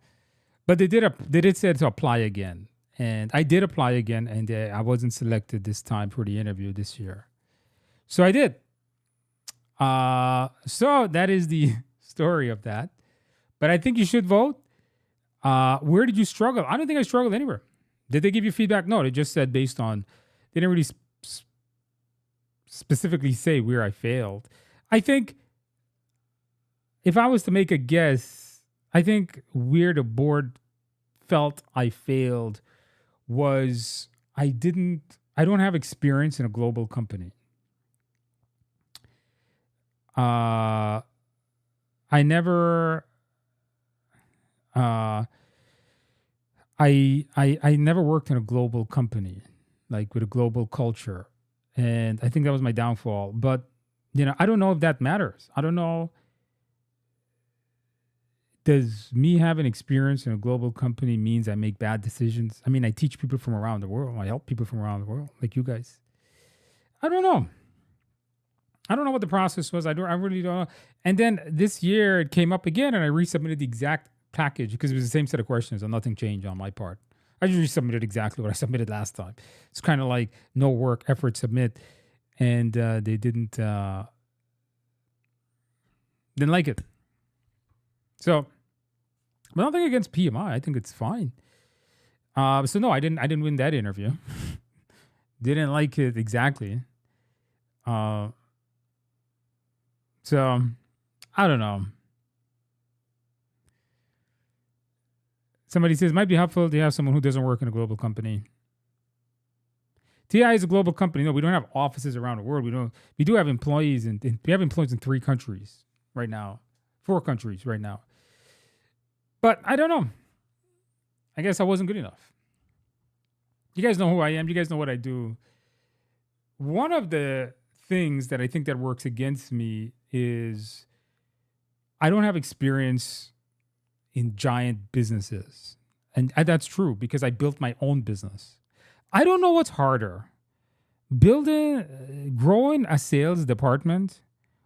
they did say to apply again, and I did apply again, and I wasn't selected this time for the interview this year. So I did. So that is the story of that. But I think you should vote. Where did you struggle? I don't think I struggled anywhere. Did they give you feedback? No, they just said based on, they didn't really specifically say where I failed. I think if I was to make a guess, I think where the board felt I failed was I don't have experience in a global company. I never I never worked in a global company, like with a global culture. And I think that was my downfall. But, I don't know if that matters. I don't know. Does me having experience in a global company means I make bad decisions? I mean, I teach people from around the world. I help people from around the world, like you guys. I don't know. I don't know what the process was. I really don't know. And then this year it came up again, and I resubmitted the exact package because it was the same set of questions and nothing changed on my part. I just resubmitted exactly what I submitted last time. It's kind of like no work, effort, submit, and they didn't like it. So, but nothing against PMI. I think it's fine. So no, I didn't win that interview. Didn't like it exactly. So I don't know. Somebody says, might be helpful to have someone who doesn't work in a global company. TI is a global company. No, we don't have offices around the world. We do have employees, and we have employees in 3 countries right now, 4 countries right now. But I don't know. I guess I wasn't good enough. You guys know who I am. You guys know what I do. One of the things that I think that works against me is I don't have experience in giant businesses. And that's true because I built my own business. I don't know what's harder, growing a sales department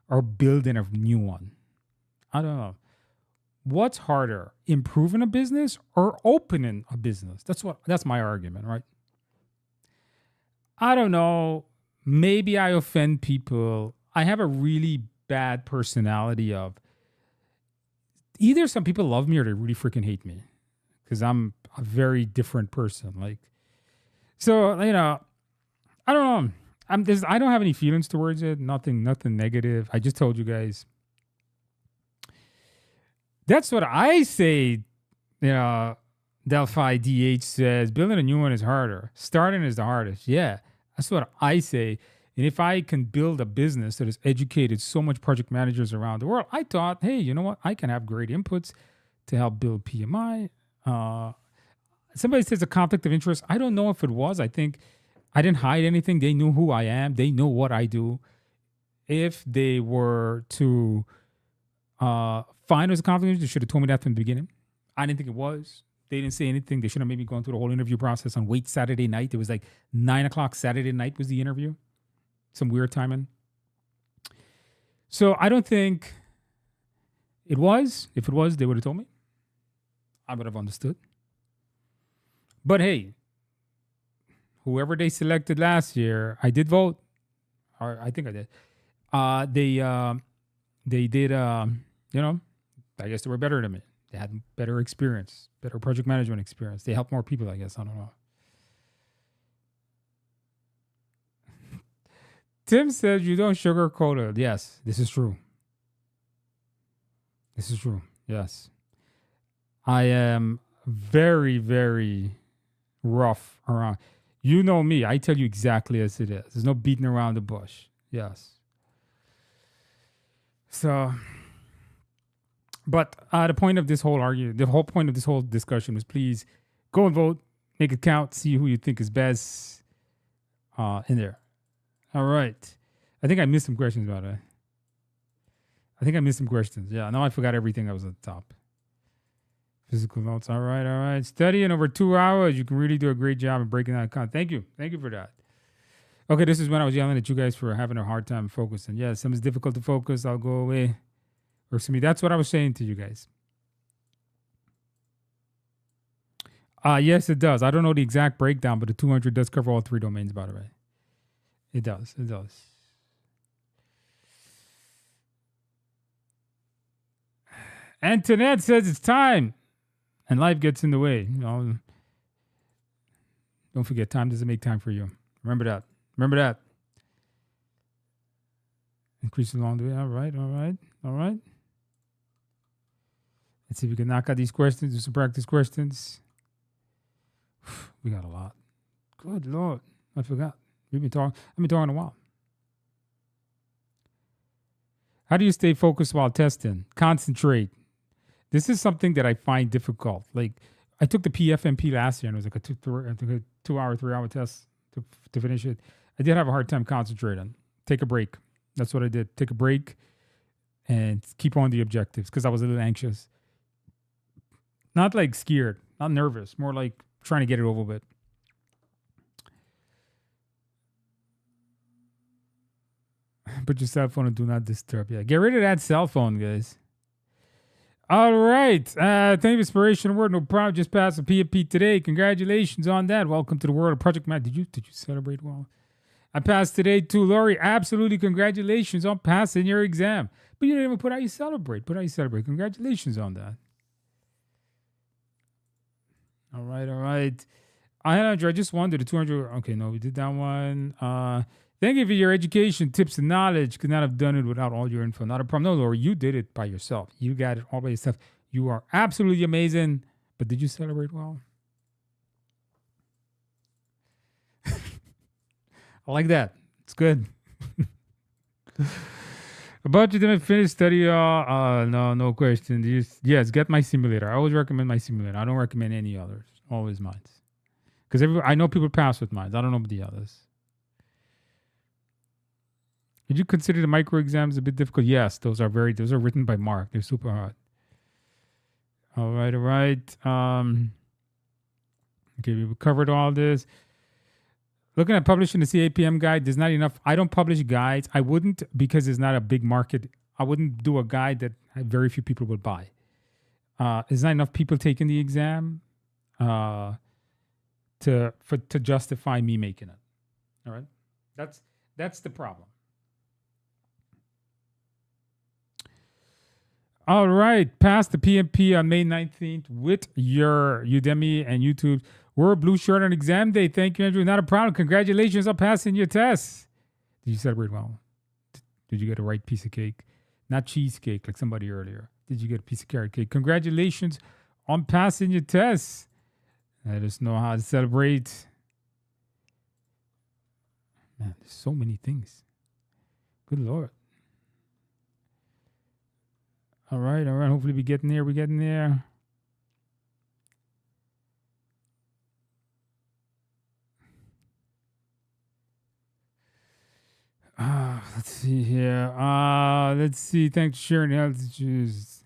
or building a new one. I don't know. What's harder, improving a business or opening a business? That's my argument, right? I don't know. Maybe I offend people. I have a really bad personality of either some people love me or they really freaking hate me because I'm a very different person. So, I don't know. I don't have any feelings towards it. Nothing negative. I just told you guys. That's what I say. Delphi DH says building a new one is harder. Starting is the hardest. Yeah, that's what I say. And if I can build a business that has educated so much project managers around the world, I thought, hey, you know what? I can have great inputs to help build PMI. Somebody says a conflict of interest. I don't know if it was. I think I didn't hide anything. They knew who I am. They know what I do. If they were to find it was a conflict of interest, they should have told me that from the beginning. I didn't think it was. They didn't say anything. They should have made me going through the whole interview process on Saturday night. It was like 9:00 Saturday night was the interview. Some weird timing. So I don't think it was. If it was, they would have told me. I would have understood. But hey, whoever they selected last year, I did vote. Or I think I did. They did, I guess they were better than me. They had better experience, better project management experience. They helped more people, I guess. I don't know. Tim says you don't sugarcoat it. Yes, this is true. This is true. Yes. I am very, very rough around. You know me. I tell you exactly as it is. There's no beating around the bush. Yes. So, but the point of this whole argument, the whole point of this whole discussion was please go and vote, make it count, see who you think is best in there. All right. I think I missed some questions about it. Yeah, now I forgot everything that was at the top. Physical notes. All right. Studying over 2 hours. You can really do a great job of breaking down content. Thank you for that. Okay, this is when I was yelling at you guys for having a hard time focusing. Yeah, something's difficult to focus. I'll go away. Works for me. That's what I was saying to you guys. Yes, it does. I don't know the exact breakdown, but the 200 does cover all 3 domains, by the way. It does. Antoinette says it's time. And life gets in the way. Don't forget, time doesn't make time for you. Remember that. Increase along the way. All right. Let's see if we can knock out these questions. Do some practice questions. We got a lot. Good Lord. I forgot. I've been talking a while. How do you stay focused while testing? Concentrate. This is something that I find difficult. Like I took the PMP last year and it was like a 2-hour, 3-hour test to finish it. I did have a hard time concentrating. Take a break. That's what I did. Take a break and keep on the objectives because I was a little anxious. Not like scared, not nervous, more like trying to get it over with. Put your cell phone and do not disturb. Yeah, get rid of that cell phone, guys. All right. Thank you for inspiration word. No problem. Just passed the PMP today. Congratulations on that. Welcome to the world of Project Man. Did you celebrate well? I passed today too, Lori. Absolutely. Congratulations on passing your exam. But you didn't even put how you celebrate. Congratulations on that. All right. I just wondered the 200. Okay, no, we did that one. Thank you for your education, tips, and knowledge. Could not have done it without all your info. Not a problem. No, Laura, you did it by yourself. You got it all by yourself. You are absolutely amazing. But did you celebrate well? I like that. It's good. About you didn't finish study, no, no question. Yes, get my simulator. I always recommend my simulator. I don't recommend any others. Always mine. Because I know people pass with mine. I don't know about the others. Did you consider the micro exams a bit difficult? Yes, those are written by Mark. They're super hard. All right, all right. Okay, we covered all this. Looking at publishing the CAPM guide, there's not enough. I don't publish guides. I wouldn't because it's not a big market. I wouldn't do a guide that very few people would buy. There's not enough people taking the exam to justify me making it. All right, that's the problem. All right, pass the PMP on May 19th with your Udemy and YouTube. We're a blue shirt on exam day. Thank you, Andrew. Not a problem. Congratulations on passing your test. Did you celebrate well? Did you get a right piece of cake? Not cheesecake like somebody earlier. Did you get a piece of carrot cake? Congratulations on passing your test. Let us know how to celebrate. Man, there's so many things. Good Lord. All right. Hopefully we getting there. We're getting there. Let's see here. Let's see. Thanks for sharing health issues.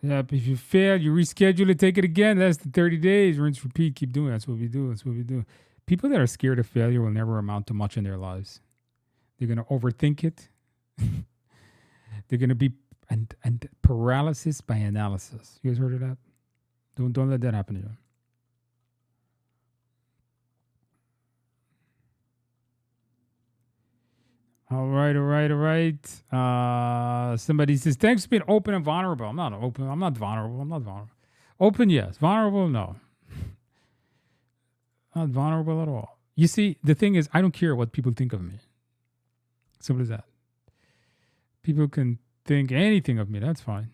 Yep. If you fail, you reschedule it. Take it again. Less than 30 days. Rinse, repeat. Keep doing it. That's what we do. People that are scared of failure will never amount to much in their lives. They're going to overthink it. They're going to be and paralysis by analysis. You guys heard of that? Don't let that happen to you. All right. Somebody says, thanks for being open and vulnerable. I'm not open. I'm not vulnerable. Open, yes. Vulnerable, no. Not vulnerable at all. You see, the thing is, I don't care what people think of me. Simple as that. People can think anything of me. That's fine.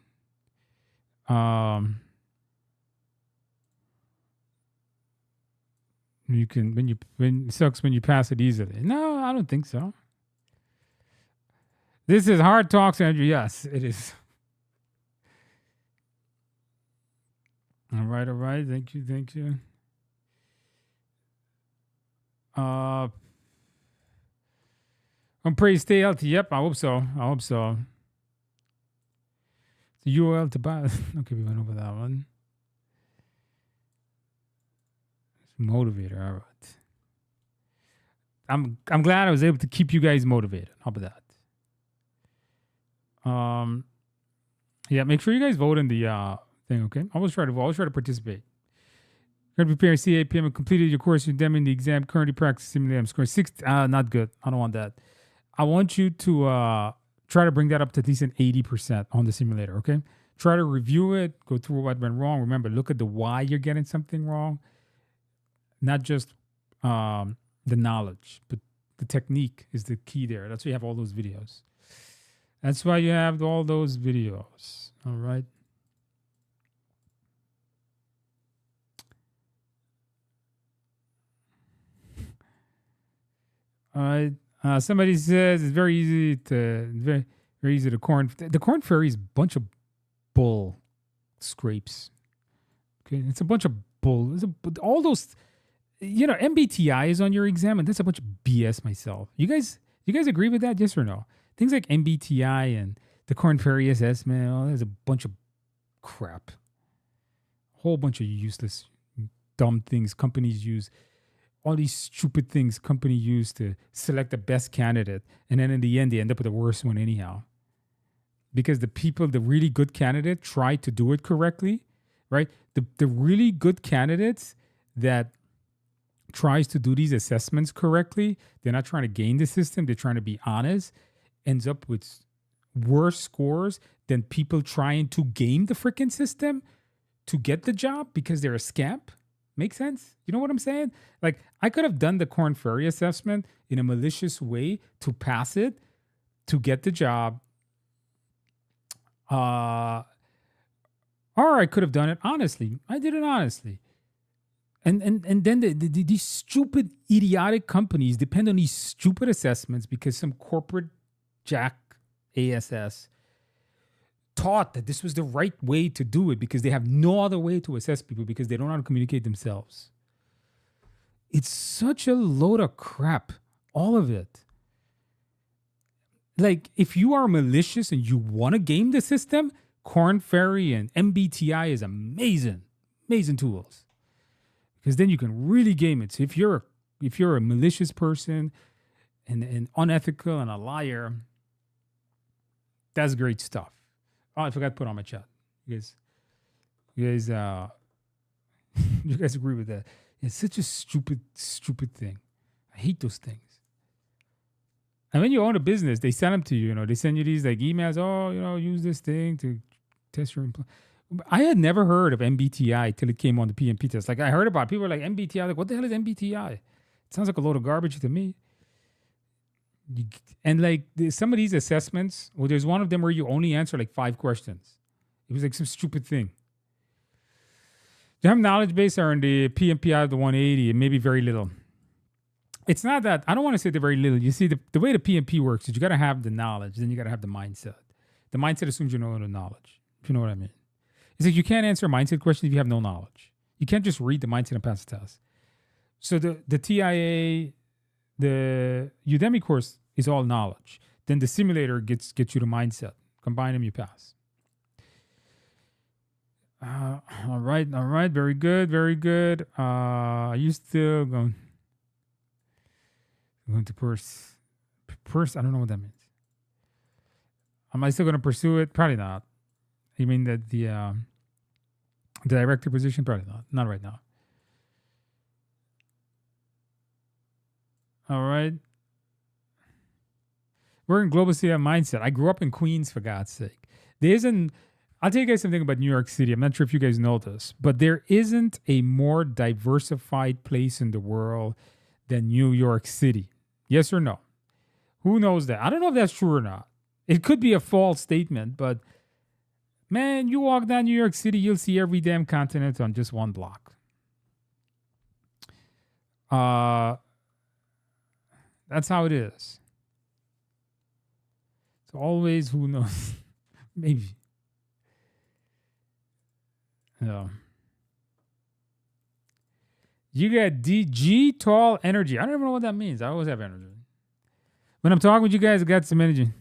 You can when it sucks when you pass it easily. No, I don't think so. This is hard talks, Andrew. Yes, it is. All right. Thank you. I'm pretty stay healthy. Yep, I hope so. The URL to buy. Okay, we went over that one. Motivator. All right. I'm glad I was able to keep you guys motivated. How about that? Yeah, make sure you guys vote in the thing, okay? Always try to participate. You're preparing CAPM and completed your course, you're deming the exam, currently practicing simulator. I'm scoring 6. Not good. I don't want that. I want you to try to bring that up to at least an 80% on the simulator, okay? Try to review it, go through what went wrong. Remember, look at the why you're getting something wrong. Not just the knowledge, but the technique is the key there. That's why you have all those videos. That's why you have all those videos. All right. All right. Somebody says it's very easy to corn. The Corn Fairy is a bunch of bull scrapes. Okay, it's a bunch of bull. All those, MBTI is on your exam, and that's a bunch of BS. Myself, you guys agree with that? Yes or no? Things like MBTI and the Corn Fairy assessment, there's a bunch of crap. A whole bunch of useless, dumb things companies use. All these stupid things company use to select the best candidate. And then in the end, they end up with the worst one anyhow. Because the really good candidate try to do it correctly, right? The really good candidates that tries to do these assessments correctly, they're not trying to game the system, they're trying to be honest, ends up with worse scores than people trying to game the freaking system to get the job because they're a scamp. Make sense? You know what I'm saying? Like, I could have done the Corn Ferry assessment in a malicious way to pass it, to get the job, Or I could have done it honestly. I did it honestly. And then these stupid, idiotic companies depend on these stupid assessments because some corporate jack ASS taught that this was the right way to do it because they have no other way to assess people because they don't know how to communicate themselves. It's such a load of crap, all of it. Like, if you are malicious and you want to game the system, Corn Ferry and MBTI is amazing, amazing tools. Because then you can really game it. So if you're a malicious person and unethical and a liar, that's great stuff. Oh, I forgot to put on my chat. You guys, you guys agree with that? It's such a stupid thing. I hate those things. And when you own a business, they send them to you. You know, they send you these like emails. Oh, use this thing to test your employee. I had never heard of MBTI till it came on the PMP test. Like I heard about it. People were like MBTI. Like, what the hell is MBTI? It sounds like a load of garbage to me. And like some of these assessments, well, there's one of them where you only answer like 5 questions. It was like some stupid thing. The knowledge base are in the PMP out of the 180 and maybe very little. It's not that, I don't want to say the very little. You see, the way the PMP works is you got to have the knowledge, then you got to have the mindset. The mindset assumes you know the knowledge, if you know what I mean. It's like you can't answer a mindset question if you have no knowledge. You can't just read the mindset and pass the test. So the TIA, the Udemy course is all knowledge. Then the simulator gets you the mindset. Combine them, you pass. All right. Very good. Are you still going to purse? I don't know what that means. Am I still going to pursue it? Probably not. You mean that the director position? Probably not. Not right now. All right. We're in global city mindset. I grew up in Queens, for God's sake. I'll tell you guys something about New York City. I'm not sure if you guys know this, but there isn't a more diversified place in the world than New York City. Yes or no? Who knows that? I don't know if that's true or not. It could be a false statement, but man, you walk down New York City, you'll see every damn continent on just one block. That's how it is. So always, who knows? Maybe. No. You got DG tall energy. I don't even know what that means. I always have energy. When I'm talking with you guys, I got some energy.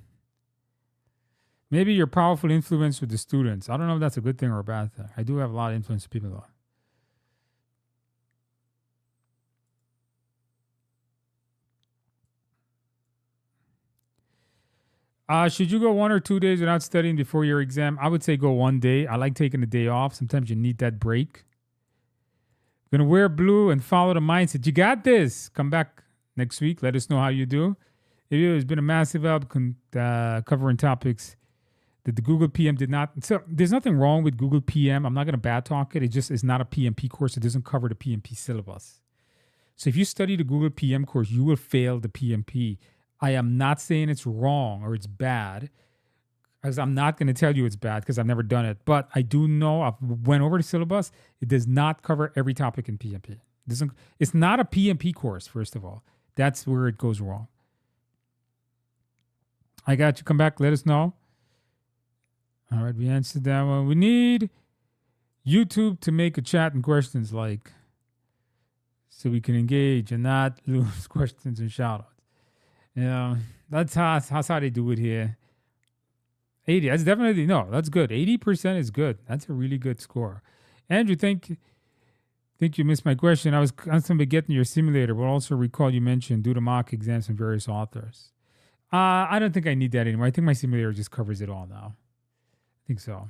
Maybe you're powerful influence with the students. I don't know if that's a good thing or a bad thing. I do have a lot of influence with people though. Should you go 1 or 2 days without studying before your exam? I would say go 1 day. I like taking a day off. Sometimes you need that break. Gonna wear blue and follow the mindset. You got this. Come back next week. Let us know how you do. It's been a massive help covering topics that the Google PM did not. So there's nothing wrong with Google PM. I'm not going to bad talk it. It just is not a PMP course. It doesn't cover the PMP syllabus. So if you study the Google PM course, you will fail the PMP. I am not saying it's wrong or it's bad, because I'm not going to tell you it's bad because I've never done it. But I do know, I've went over the syllabus. It does not cover every topic in PMP. It's not a PMP course, first of all. That's where it goes wrong. I got you. Come back. Let us know. All right, we answered that one. We need YouTube to make a chat and questions so we can engage and not lose questions and shout outs. That's how they do it here. 80, that's definitely, no, that's good. 80% is good. That's a really good score. Andrew, think you missed my question. I was constantly getting your simulator, but also recall you mentioned do the mock exams from various authors. I don't think I need that anymore. I think my simulator just covers it all now. I think so.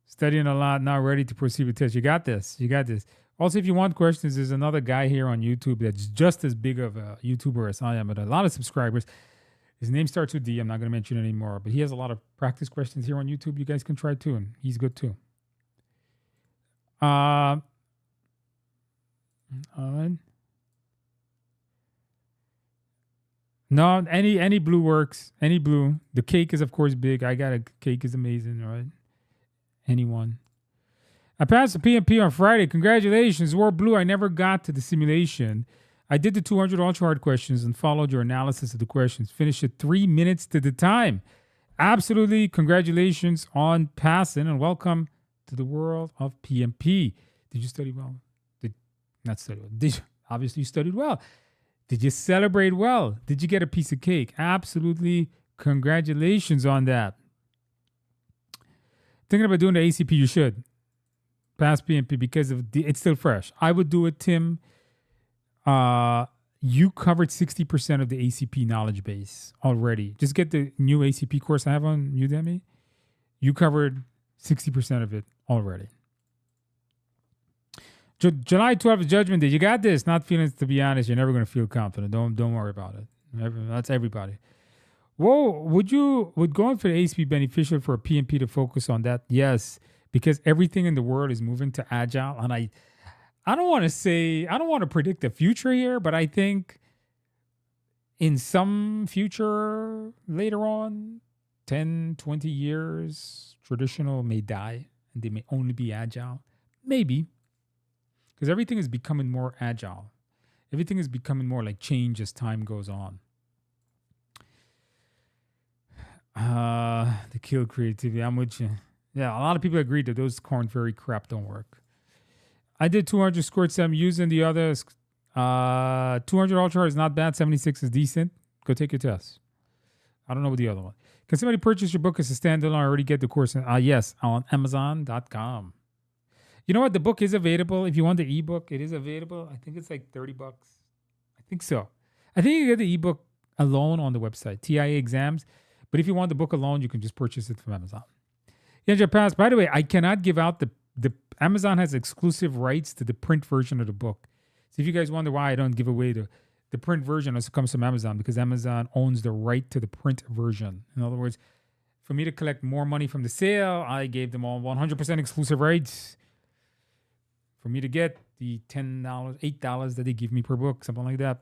Studying a lot, now ready to proceed with tests. You got this. Also, if you want questions, there's another guy here on YouTube that's just as big of a YouTuber as I am, but a lot of subscribers. His name starts with D. I'm not going to mention it anymore, but he has a lot of practice questions here on YouTube. You guys can try too, and he's good too. All right. No, any blue works. Any blue. The cake is of course big. I got a cake is amazing. All right. Anyone? I passed the PMP on Friday. Congratulations. Wore blue. I never got to the simulation. I did the 200 ultra hard questions and followed your analysis of the questions. Finished it 3 minutes to the time. Absolutely. Congratulations on passing and welcome to the world of PMP. Did you study well? Did not study well. Did you, obviously you studied well. Did you celebrate well? Did you get a piece of cake? Absolutely. Congratulations on that. Thinking about doing the ACP, you should. Pass PMP because it's still fresh. I would do it, Tim. You covered 60% of the ACP knowledge base already. Just get the new ACP course I have on Udemy. You covered 60% of it already. July 12th, Judgment Day. You got this. Not feeling, to be honest, you're never going to feel confident. Don't worry about it. That's everybody. Whoa, would going for the ACP be beneficial for a PMP to focus on that? Yes, because everything in the world is moving to agile. And I don't want to predict the future here, but I think in some future later on, 10, 20 years, traditional may die and they may only be agile. Maybe. Because everything is becoming more agile. Everything is becoming more like change as time goes on. To kill creativity. I'm with you. Yeah, a lot of people agree that those Corn Ferry crap don't work. I did 200, scored 7 using the others. 200 ultra is not bad. 76 is decent. Go take your test. I don't know what the other one. Can somebody purchase your book as a standalone? I already get the course. Yes, on Amazon.com. You know what? The book is available. If you want the ebook, it is available. I think it's like $30. I think so. I think you get the ebook alone on the website, TIA Exams. But if you want the book alone, you can just purchase it from Amazon. Yeah, Pass. By the way, I cannot give out the Amazon has exclusive rights to the print version of the book. So if you guys wonder why I don't give away the print version, it comes from Amazon because Amazon owns the right to the print version. In other words, for me to collect more money from the sale, I gave them all 100% exclusive rights. For me to get the $10, $8 that they give me per book, something like that.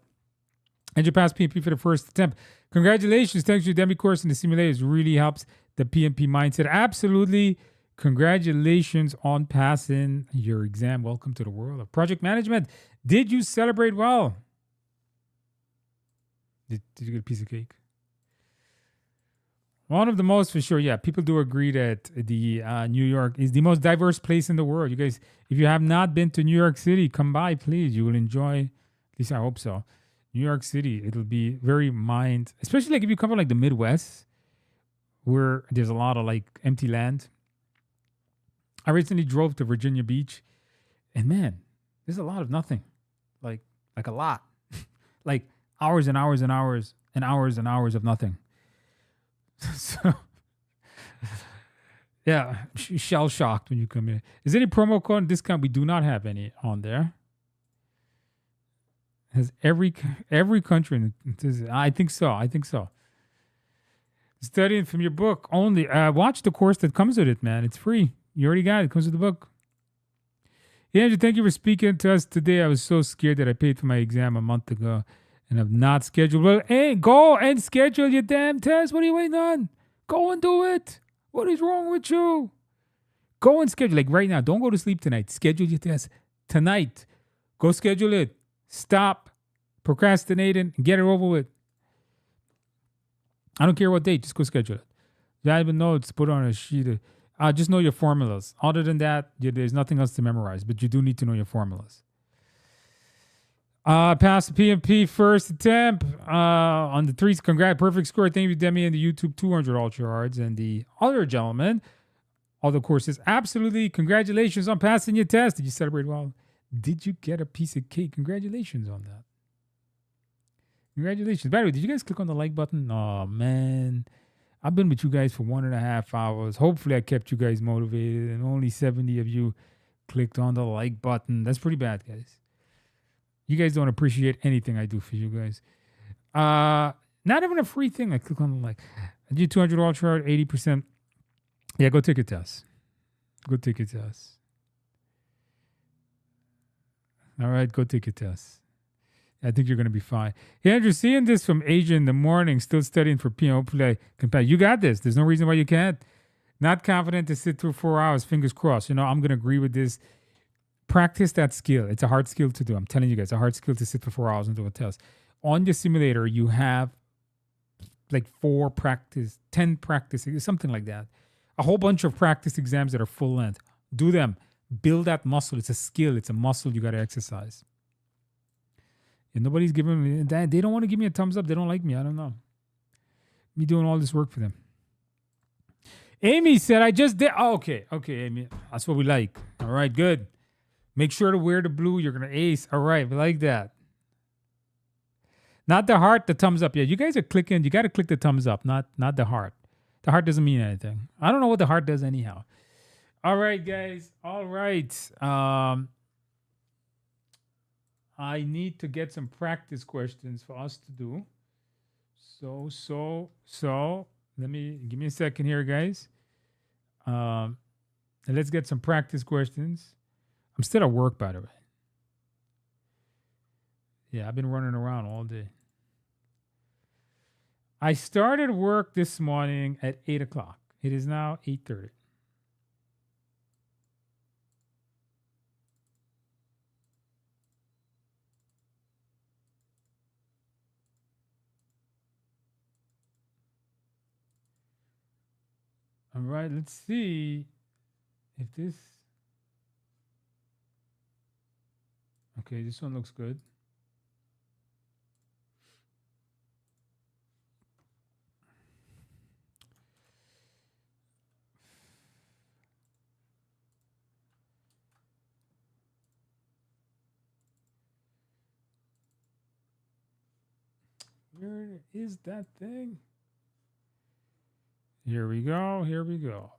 And you passed PMP for the first attempt. Congratulations. Thanks to your Udemy course and the simulators. Really helps the PMP mindset. Absolutely. Congratulations on passing your exam. Welcome to the world of project management. Did you celebrate well? Did you get a piece of cake? One of the most, for sure, yeah. People do agree that the New York is the most diverse place in the world. You guys, if you have not been to New York City, come by, please. You will enjoy, at least I hope so, New York City. It'll be very especially like if you come from like the Midwest, where there's a lot of like empty land. I recently drove to Virginia Beach, and man, there's a lot of nothing. Like a lot. Like hours and hours and hours and hours and hours of nothing. So, yeah, shell shocked when you come in. Is there any promo code and discount? We do not have any on there. Has every country? I think so. Studying from your book only. Watch the course that comes with it, man. It's free. You already got it. It comes with the book. Yeah, Andrew, thank you for speaking to us today. I was so scared that I paid for my exam a month ago and have not scheduled. Well, hey, go and schedule your damn test. What are you waiting on? Go and do it. What is wrong with you? Go and schedule. Like right now, don't go to sleep tonight. Schedule your test tonight. Go schedule it. Stop procrastinating and get it over with. I don't care what date. Just go schedule it. You don't even know it's put on a sheet. Just know your formulas. Other than that, there's nothing else to memorize, but you do need to know your formulas. Pass the PMP first attempt on the 3. Congrats, perfect score. Thank you, Demi, and the YouTube 200 Ultra Hards. And the other gentleman, all the courses, absolutely. Congratulations on passing your test. Did you celebrate well? Did you get a piece of cake? Congratulations on that. Congratulations. By the way, did you guys click on the like button? Oh, man. I've been with you guys for 1.5 hours. Hopefully, I kept you guys motivated, and only 70 of you clicked on the like button. That's pretty bad, guys. You guys don't appreciate anything I do for you guys. Not even a free thing. I click on the like. I did 200 Ultra, 80%. Yeah, go take a test. Go take a test. All right, go take a test. I think you're going to be fine. Hey, Andrew, seeing this from Asia in the morning, still studying for PM. Hopefully I can pass. You got this. There's no reason why you can't. Not confident to sit through 4 hours. Fingers crossed. I'm going to agree with this. Practice that skill. It's a hard skill to do. I'm telling you guys, a hard skill to sit for 4 hours and do a test. On your simulator, you have like 10 practice, something like that. A whole bunch of practice exams that are full length. Do them. Build that muscle. It's a skill. It's a muscle you got to exercise. And nobody's giving me that. They don't want to give me a thumbs up. They don't like me. I don't know. Me doing all this work for them. Amy said, I just did. Oh, okay. Okay, Amy. That's what we like. All right, good. Make sure to wear the blue. You're going to ace. All right, we like that. Not the heart, the thumbs up. Yeah, you guys are clicking. You got to click the thumbs up, not the heart. The heart doesn't mean anything. I don't know what the heart does anyhow. All right, guys. All right. I need to get some practice questions for us to do. So. Give me a second here, guys. And let's get some practice questions. I'm still at work, by the way. Yeah, I've been running around all day. I started work this morning at 8 o'clock. It is now 8:30. All right, let's see if this... Okay, this one looks good. Where is that thing? Here we go. Here we go.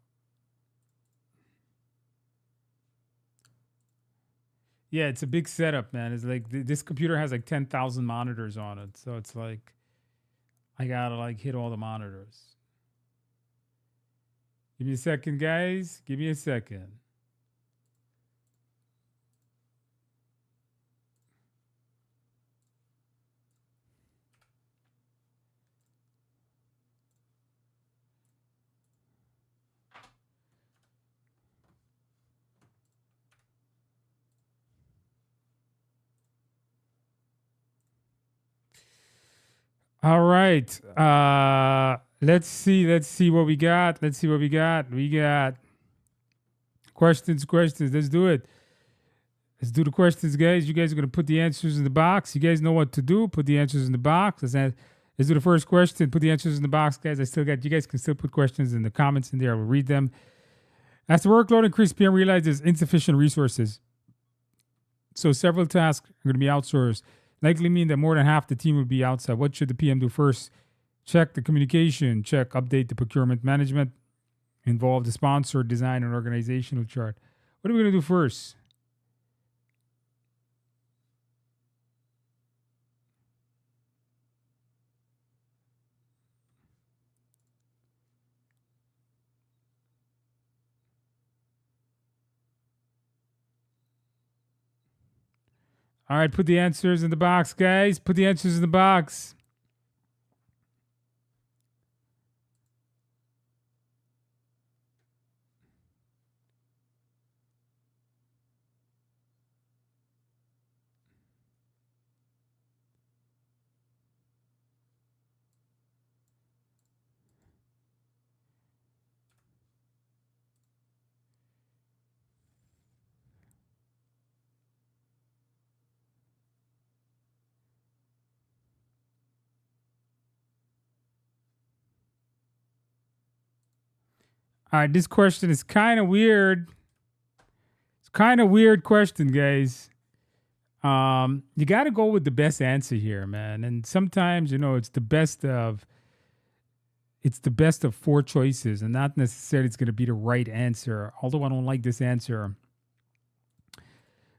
Yeah, it's a big setup, man. It's like this computer has like 10,000 monitors on it. So it's like I got to like hit all the monitors. Give me a second, guys. Give me a second. All right. Let's see what we got. We got questions. Let's do it. Let's do the questions, guys. You guys are going to put the answers in the box. You guys know what to do. Put the answers in the box. Let's do the first question. Put the answers in the box, guys. You guys can still put questions in the comments in there. I will read them. As the workload increased, PM realized there's insufficient resources. So several tasks are going to be outsourced. Likely mean that more than half the team will be outside. What should the PM do first? Check the communication. Update the procurement management. Involve the sponsor, design, and organizational chart. What are we going to do first? All right, put the answers in the box, guys. Put the answers in the box. All right, this question is kind of weird. It's kind of weird question, guys. You got to go with the best answer here, man. And sometimes, it's the best of four choices, and not necessarily it's going to be the right answer. Although I don't like this answer.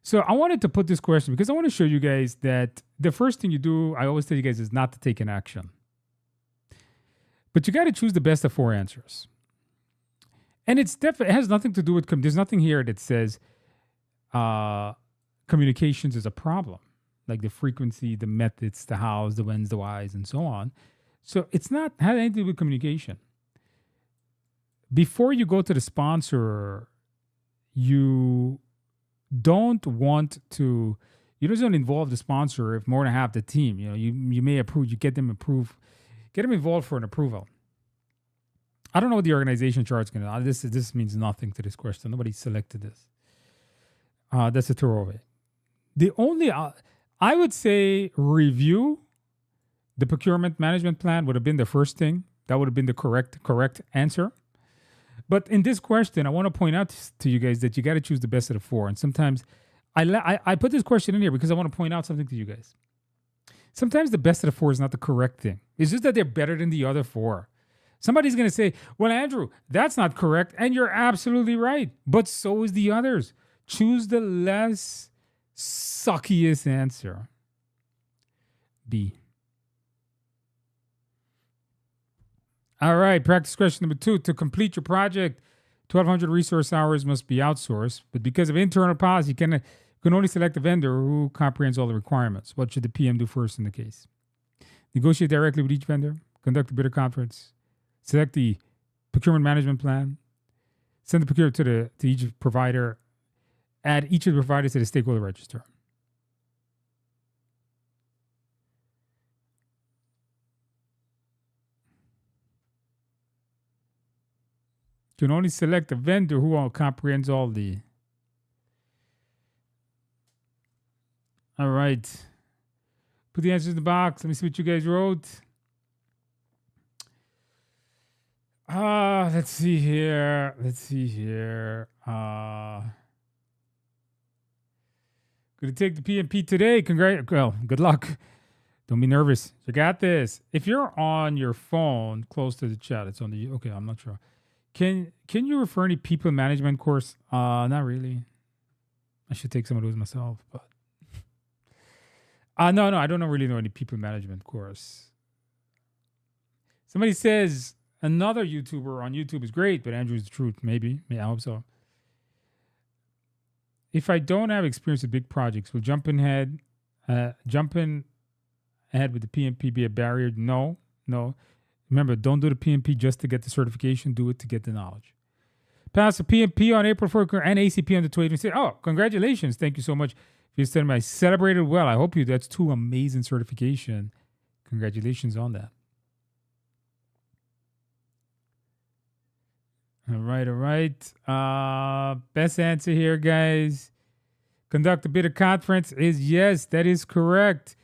So I wanted to put this question because I want to show you guys that the first thing you do, I always tell you guys, is not to take an action. But you got to choose the best of four answers. And it has nothing to do with, there's nothing here that says communications is a problem, like the frequency, the methods, the hows, the whens, the whys, and so on. So it's not has anything to do with communication. before you go to the sponsor, you don't want to. You don't involve the sponsor if more than half the team. You may approve. You get them involved for an approval. I don't know what the organization chart's going to. This means nothing to this question. Nobody selected this. That's a throwaway. The only I would say review the procurement management plan would have been the first thing. That would have been the correct answer. But in this question, I want to point out to you guys that you got to choose the best of the four. And sometimes I put this question in here because I want to point out something to you guys. Sometimes the best of the four is not the correct thing. It's just that they're better than the other four. Somebody's going to say, well, Andrew, that's not correct. And you're absolutely right. But so is the others. Choose the less suckiest answer. B. All right, practice question number 2. To complete your project, 1,200 resource hours must be outsourced. But because of internal policy, you can only select a vendor who comprehends all the requirements. What should the PM do first in the case? Negotiate directly with each vendor. Conduct a bidder conference. Select the procurement management plan. Send the procurement to each provider. Add each of the providers to the stakeholder register. You can only select a vendor who comprehends all the. All right. Put the answers in the box. Let me see what you guys wrote. Let's see here. Gonna take the PMP today. Good luck. Don't be nervous. You got this. If you're on your phone close to the chat, it's on the. Okay, I'm not sure. Can you refer any people management course? Not really. I should take some of those myself, but no, I don't really know any people management course. Somebody says another YouTuber on YouTube is great, but Andrew's the truth. Maybe. I hope so. If I don't have experience with big projects, will jumping ahead with the PMP be a barrier? No. Remember, don't do the PMP just to get the certification. Do it to get the knowledge. Pass the PMP on April 4th and ACP on the 26th. Oh, congratulations. Thank you so much for your study. I celebrated well. I hope that's 2 amazing certification. Congratulations on that. All right. Best answer here, guys. Conduct a bidder conference is yes, that is correct.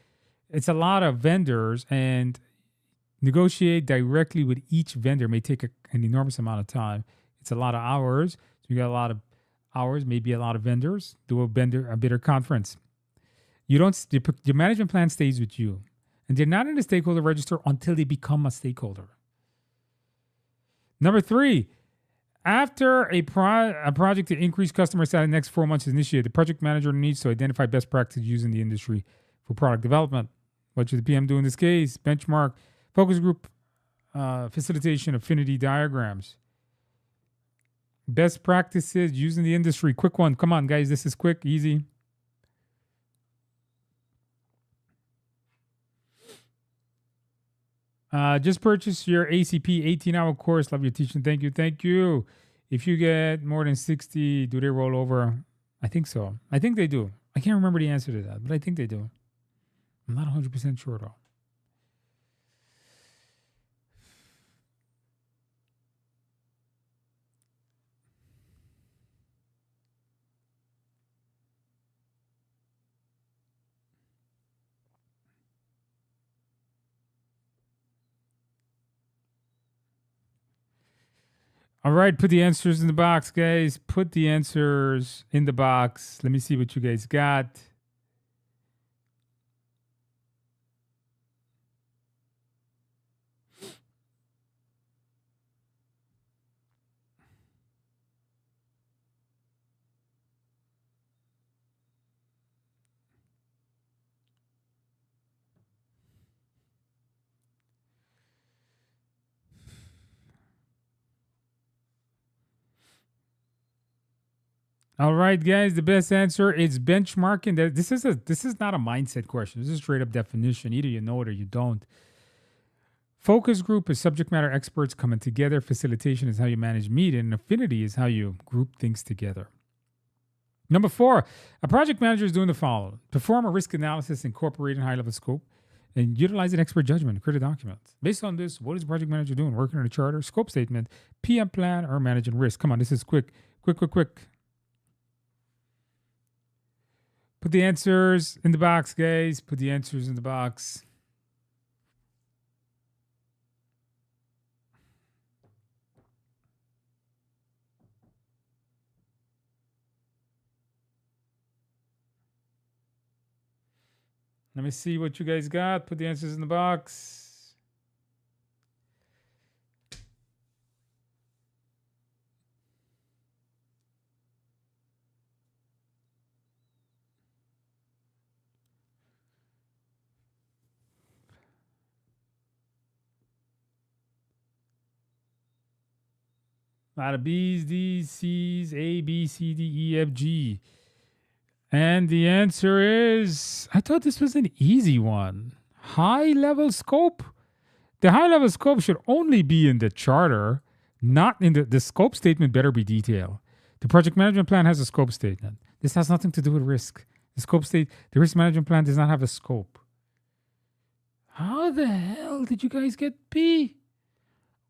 It's a lot of vendors, and negotiate directly with each vendor may take an enormous amount of time. It's a lot of hours. So you got a lot of hours, maybe a lot of vendors. Do a bidder conference. Your management plan stays with you, and they're not in the stakeholder register until they become a stakeholder. Number 3, after a project to increase customer satisfaction in the next 4 months is initiated, the project manager needs to identify best practices used in the industry for product development. What should the PM do in this case? Benchmark, focus group, facilitation, affinity diagrams. Best practices used in the industry. Quick one. Come on, guys. This is quick, easy. Just purchase your ACP 18-hour course. Love your teaching. Thank you. If you get more than 60, do they roll over? I think so. I think they do. I can't remember the answer to that, but I think they do. I'm not 100% sure, though. All right, put the answers in the box, guys. Put the answers in the box. Let me see what you guys got. All right, guys. The best answer is benchmarking. This is not a mindset question. This is a straight up definition. Either you know it or you don't. Focus group is subject matter experts coming together. Facilitation is how you manage meeting. And affinity is how you group things together. Number 4, a project manager is doing the following: perform a risk analysis incorporating high-level scope and utilizing expert judgment to create a document. Based on this, what is the project manager doing? Working on a charter, scope statement, PM plan, or managing risk? Come on, this is quick. Put the answers in the box, guys. Put the answers in the box. Let me see what you guys got. Put the answers in the box. A lot of B's, D's, C's, A, B, C, D, E, F, G. And the answer is, I thought this was an easy one. High level scope. The high level scope should only be in the charter, not in the scope statement better be detailed. The project management plan has a scope statement. This has nothing to do with risk. The risk management plan does not have a scope. How the hell did you guys get B?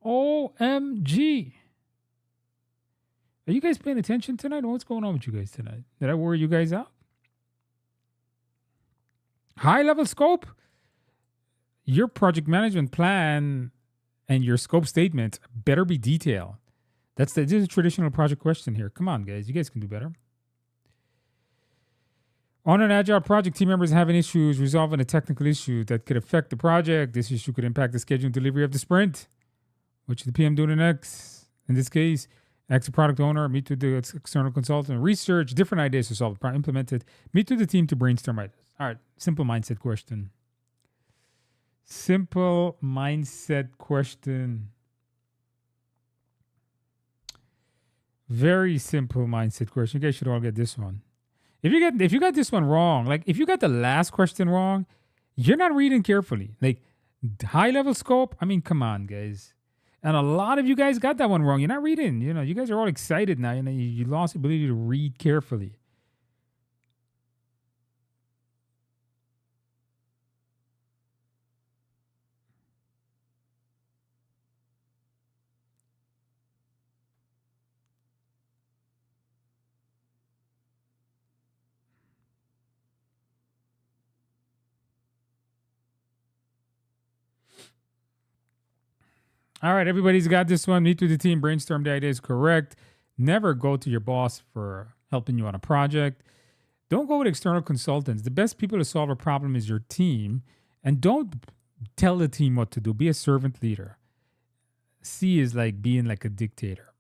OMG. Are you guys paying attention tonight? What's going on with you guys tonight? Did I worry you guys out? High level scope. Your project management plan and your scope statement better be detailed. This is a traditional project question here. Come on, guys. You guys can do better. On an agile project, team members having issues resolving a technical issue that could affect the project. This issue could impact the schedule and delivery of the sprint. What should the PM do next? In this case, ask the product owner, meet with the external consultant, research different ideas to solve the problem, implement it, meet with the team to brainstorm ideas. All right, simple mindset question. Simple mindset question. Very simple mindset question. You guys should all get this one. If you got this one wrong, like if you got the last question wrong, you're not reading carefully. Like high level scope, I mean, come on, guys. And a lot of you guys got that one wrong. You're not reading. You guys are all excited now. You lost the ability to read carefully. All right, everybody's got this one. Meet with the team, brainstorm the ideas correct. Never go to your boss for helping you on a project. Don't go with external consultants. The best people to solve a problem is your team. And don't tell the team what to do. Be a servant leader. C is like being like a dictator.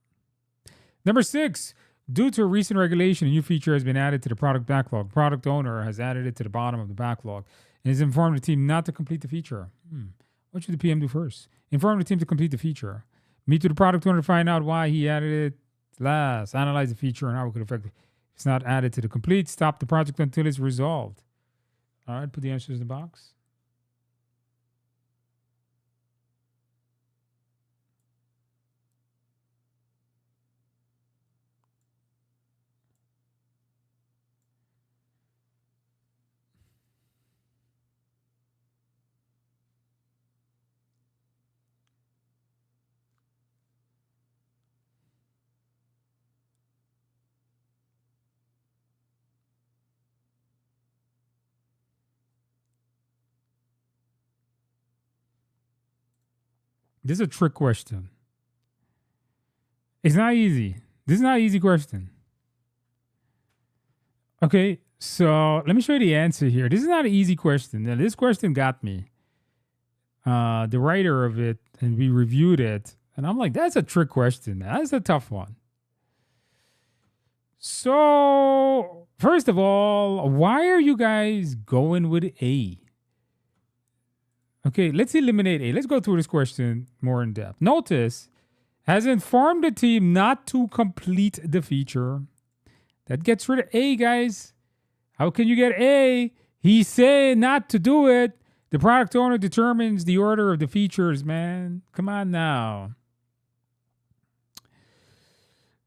Number 6, due to a recent regulation, a new feature has been added to the product backlog. Product owner has added it to the bottom of the backlog and has informed the team not to complete the feature. What should the PM do first? Inform the team to complete the feature. Meet with the product owner to find out why he added it last. Analyze the feature and how it could affect it. If it's not added to the complete, stop the project until it's resolved. All right, put the answers in the box. This is a trick question. It's not easy. This is not an easy question. Okay, so let me show you the answer here. This is not an easy question. Now, this question got me. The writer of it, and we reviewed it, and I'm like, that's a trick question. That's a tough one. So, first of all, why are you guys going with A? Okay, let's eliminate A. Let's go through this question more in depth. Notice, has informed the team not to complete the feature. That gets rid of A, guys. How can you get A? He said not to do it. The product owner determines the order of the features, man. Come on now.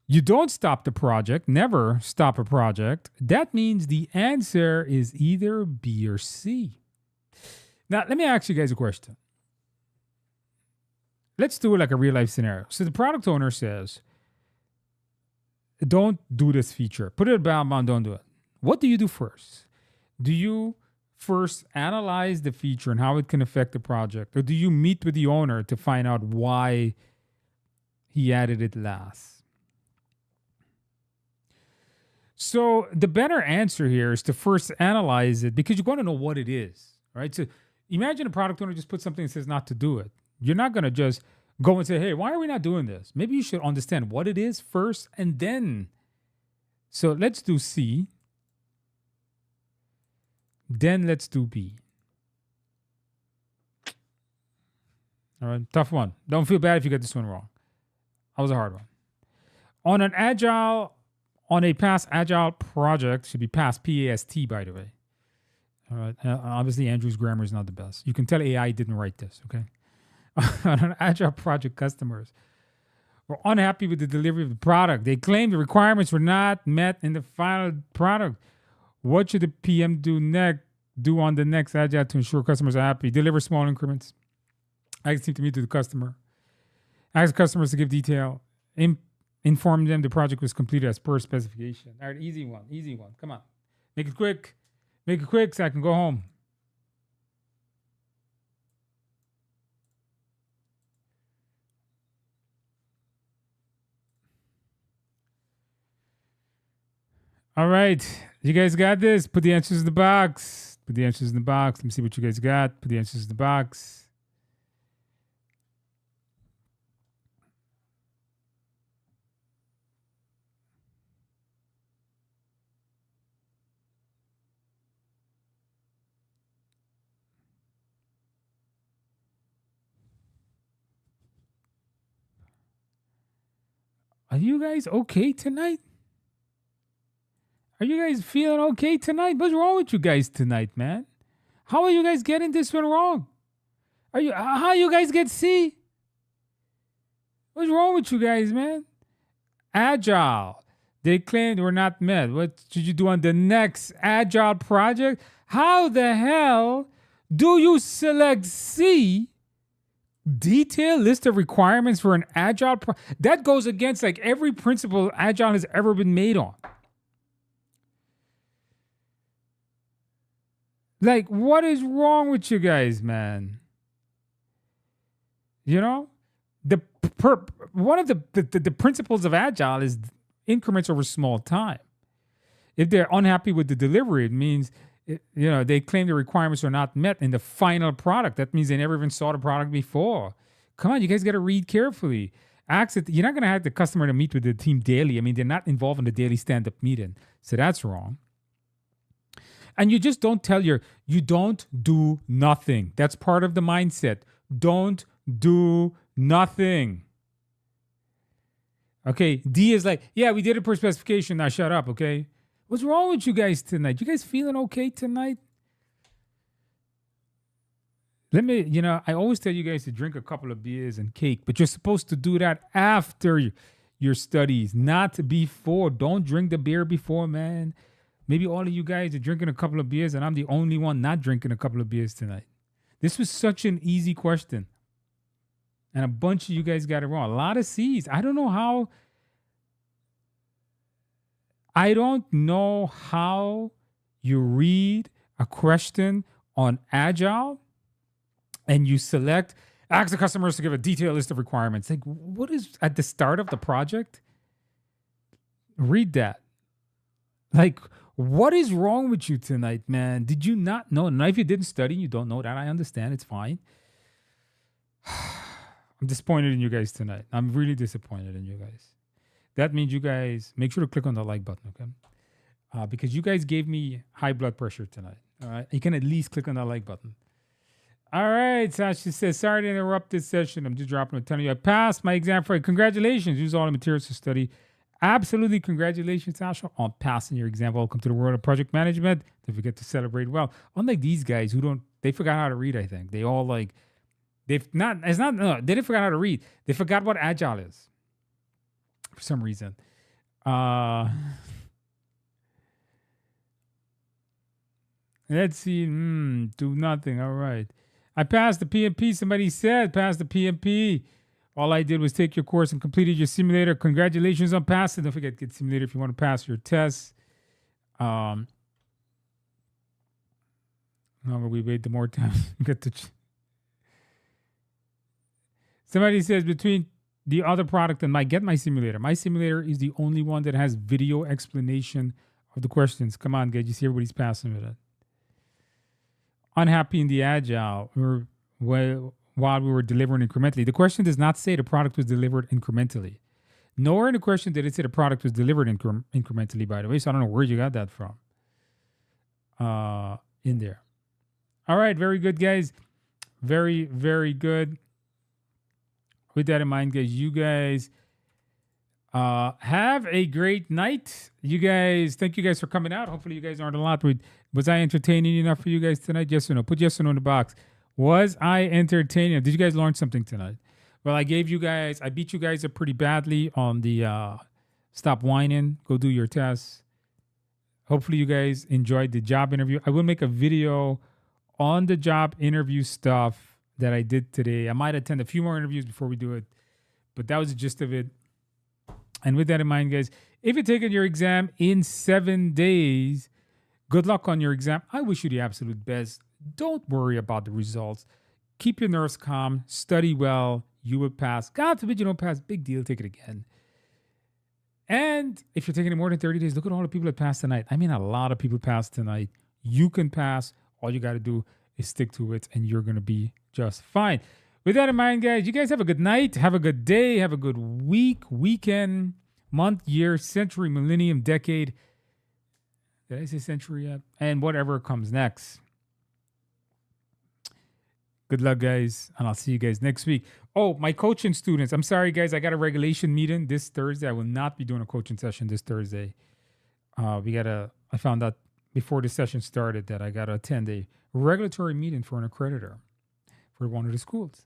You don't stop the project, never stop a project. That means the answer is either B or C. Now, let me ask you guys a question. Let's do it like a real life scenario. So the product owner says, don't do this feature. Put it bound, don't do it. What do you do first? Do you first analyze the feature and how it can affect the project? Or do you meet with the owner to find out why he added it last? So the better answer here is to first analyze it because you're going to know what it is, right? So imagine a product owner just puts something that says not to do it. You're not going to just go and say, hey, why are we not doing this? Maybe you should understand what it is first and then. So let's do C. Then let's do B. All right, tough one. Don't feel bad if you get this one wrong. That was a hard one. On a past agile project, should be past PAST, by the way. All right. Obviously, Andrew's grammar is not the best. You can tell AI didn't write this, okay? On an agile project, customers were unhappy with the delivery of the product. They claimed the requirements were not met in the final product. What should the PM do on the next agile to ensure customers are happy? Deliver small increments. Ask the team to meet with the customer. Ask customers to give detail. Inform them the project was completed as per specification. All right, easy one. Come on. Make it quick so I can go home. All right. You guys got this? Put the answers in the box. Let me see what you guys got. Put the answers in the box. Are you guys okay tonight? Are you guys feeling okay tonight? What's wrong with you guys tonight, man? How are you guys getting this one wrong? How you guys get C? What's wrong with you guys, man? Agile. They claimed were not met. What should you do on the next agile project? How the hell do you select C? Detailed list of requirements for an agile that goes against like every principle agile has ever been made on. Like, what is wrong with you guys, man? You know, one of the principles of agile is increments over small time. If they're unhappy with the delivery, it means they claim the requirements are not met in the final product. That means they never even saw the product before. Come on, you guys got to read carefully. You're not going to have the customer to meet with the team daily. I mean, they're not involved in the daily stand-up meeting. So that's wrong. And you just don't you don't do nothing. That's part of the mindset. Don't do nothing. Okay, D is like, yeah, we did it per specification. Now shut up, okay? What's wrong with you guys tonight? You guys feeling okay tonight? I always tell you guys to drink a couple of beers and cake, but you're supposed to do that after your studies, not before. Don't drink the beer before, man. Maybe all of you guys are drinking a couple of beers and I'm the only one not drinking a couple of beers tonight. This was such an easy question. And a bunch of you guys got it wrong. A lot of C's. I don't know how you read a question on Agile and you ask the customers to give a detailed list of requirements. Like, what is at the start of the project? Read that. Like, what is wrong with you tonight, man? Did you not know? Now, if you didn't study, you don't know that. I understand. It's fine. I'm disappointed in you guys tonight. I'm really disappointed in you guys. That means you guys make sure to click on the like button, okay? Because you guys gave me high blood pressure tonight. All right, you can at least click on that like button. All right, Sasha says, sorry to interrupt this session. I'm just dropping a telling you I passed my exam for you. Congratulations. Use all the materials to study Absolutely. Congratulations, Sasha, on passing your exam. Welcome to the world of project management. Don't forget to celebrate well. Unlike these guys who don't, they forgot how to read, I think. They all like, they've not, it's not, no, they didn't forget how to read. They forgot what agile is for some reason. Let's see. Do nothing. All right. I passed the PMP. Somebody said passed the PMP. All I did was take your course and completed your simulator. Congratulations on passing. Don't forget to get simulator if you want to pass your tests. Longer we wait, the more time you get to. Somebody says between the other product and get my simulator. My simulator is the only one that has video explanation of the questions. Come on, guys. You see everybody's passing with it. Unhappy in the agile. While we were delivering incrementally. The question does not say the product was delivered incrementally. Nowhere in the question did it say the product was delivered incrementally, by the way. So I don't know where you got that from. In there. All right. Very good, guys. Very, very good. With that in mind, guys, you guys have a great night. You guys, thank you guys for coming out. Hopefully you guys aren't a lot. Was I entertaining enough for you guys tonight? Yes or no? Put yes or no in the box. Was I entertaining? Did you guys learn something tonight? Well, I beat you guys up pretty badly on the stop whining, go do your tests. Hopefully you guys enjoyed the job interview. I will make a video on the job interview stuff that I did today. I might attend a few more interviews before we do it, but that was the gist of it. And with that in mind, guys, if you're taking your exam in 7 days, good luck on your exam. I wish you the absolute best. Don't worry about the results. Keep your nerves calm. Study well. You will pass. God forbid you don't pass. Big deal. Take it again. And if you're taking it more than 30 days, look at all the people that passed tonight. I mean, a lot of people passed tonight. You can pass. All you got to do is stick to it, and you're going to be just fine. With that in mind, guys, you guys have a good night. Have a good day. Have a good week, weekend, month, year, century, millennium, decade. Did I say century yet? And whatever comes next. Good luck, guys, and I'll see you guys next week. Oh, my coaching students. I'm sorry, guys. I got a regulation meeting this Thursday. I will not be doing a coaching session this Thursday. I found out before the session started that I got to attend a regulatory meeting for an accreditor for one of the schools.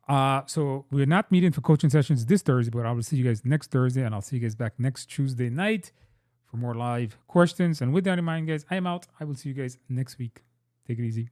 So we're not meeting for coaching sessions this Thursday, but I will see you guys next Thursday, and I'll see you guys back next Tuesday night for more live questions. And with that in mind, guys, I am out. I will see you guys next week. Take it easy.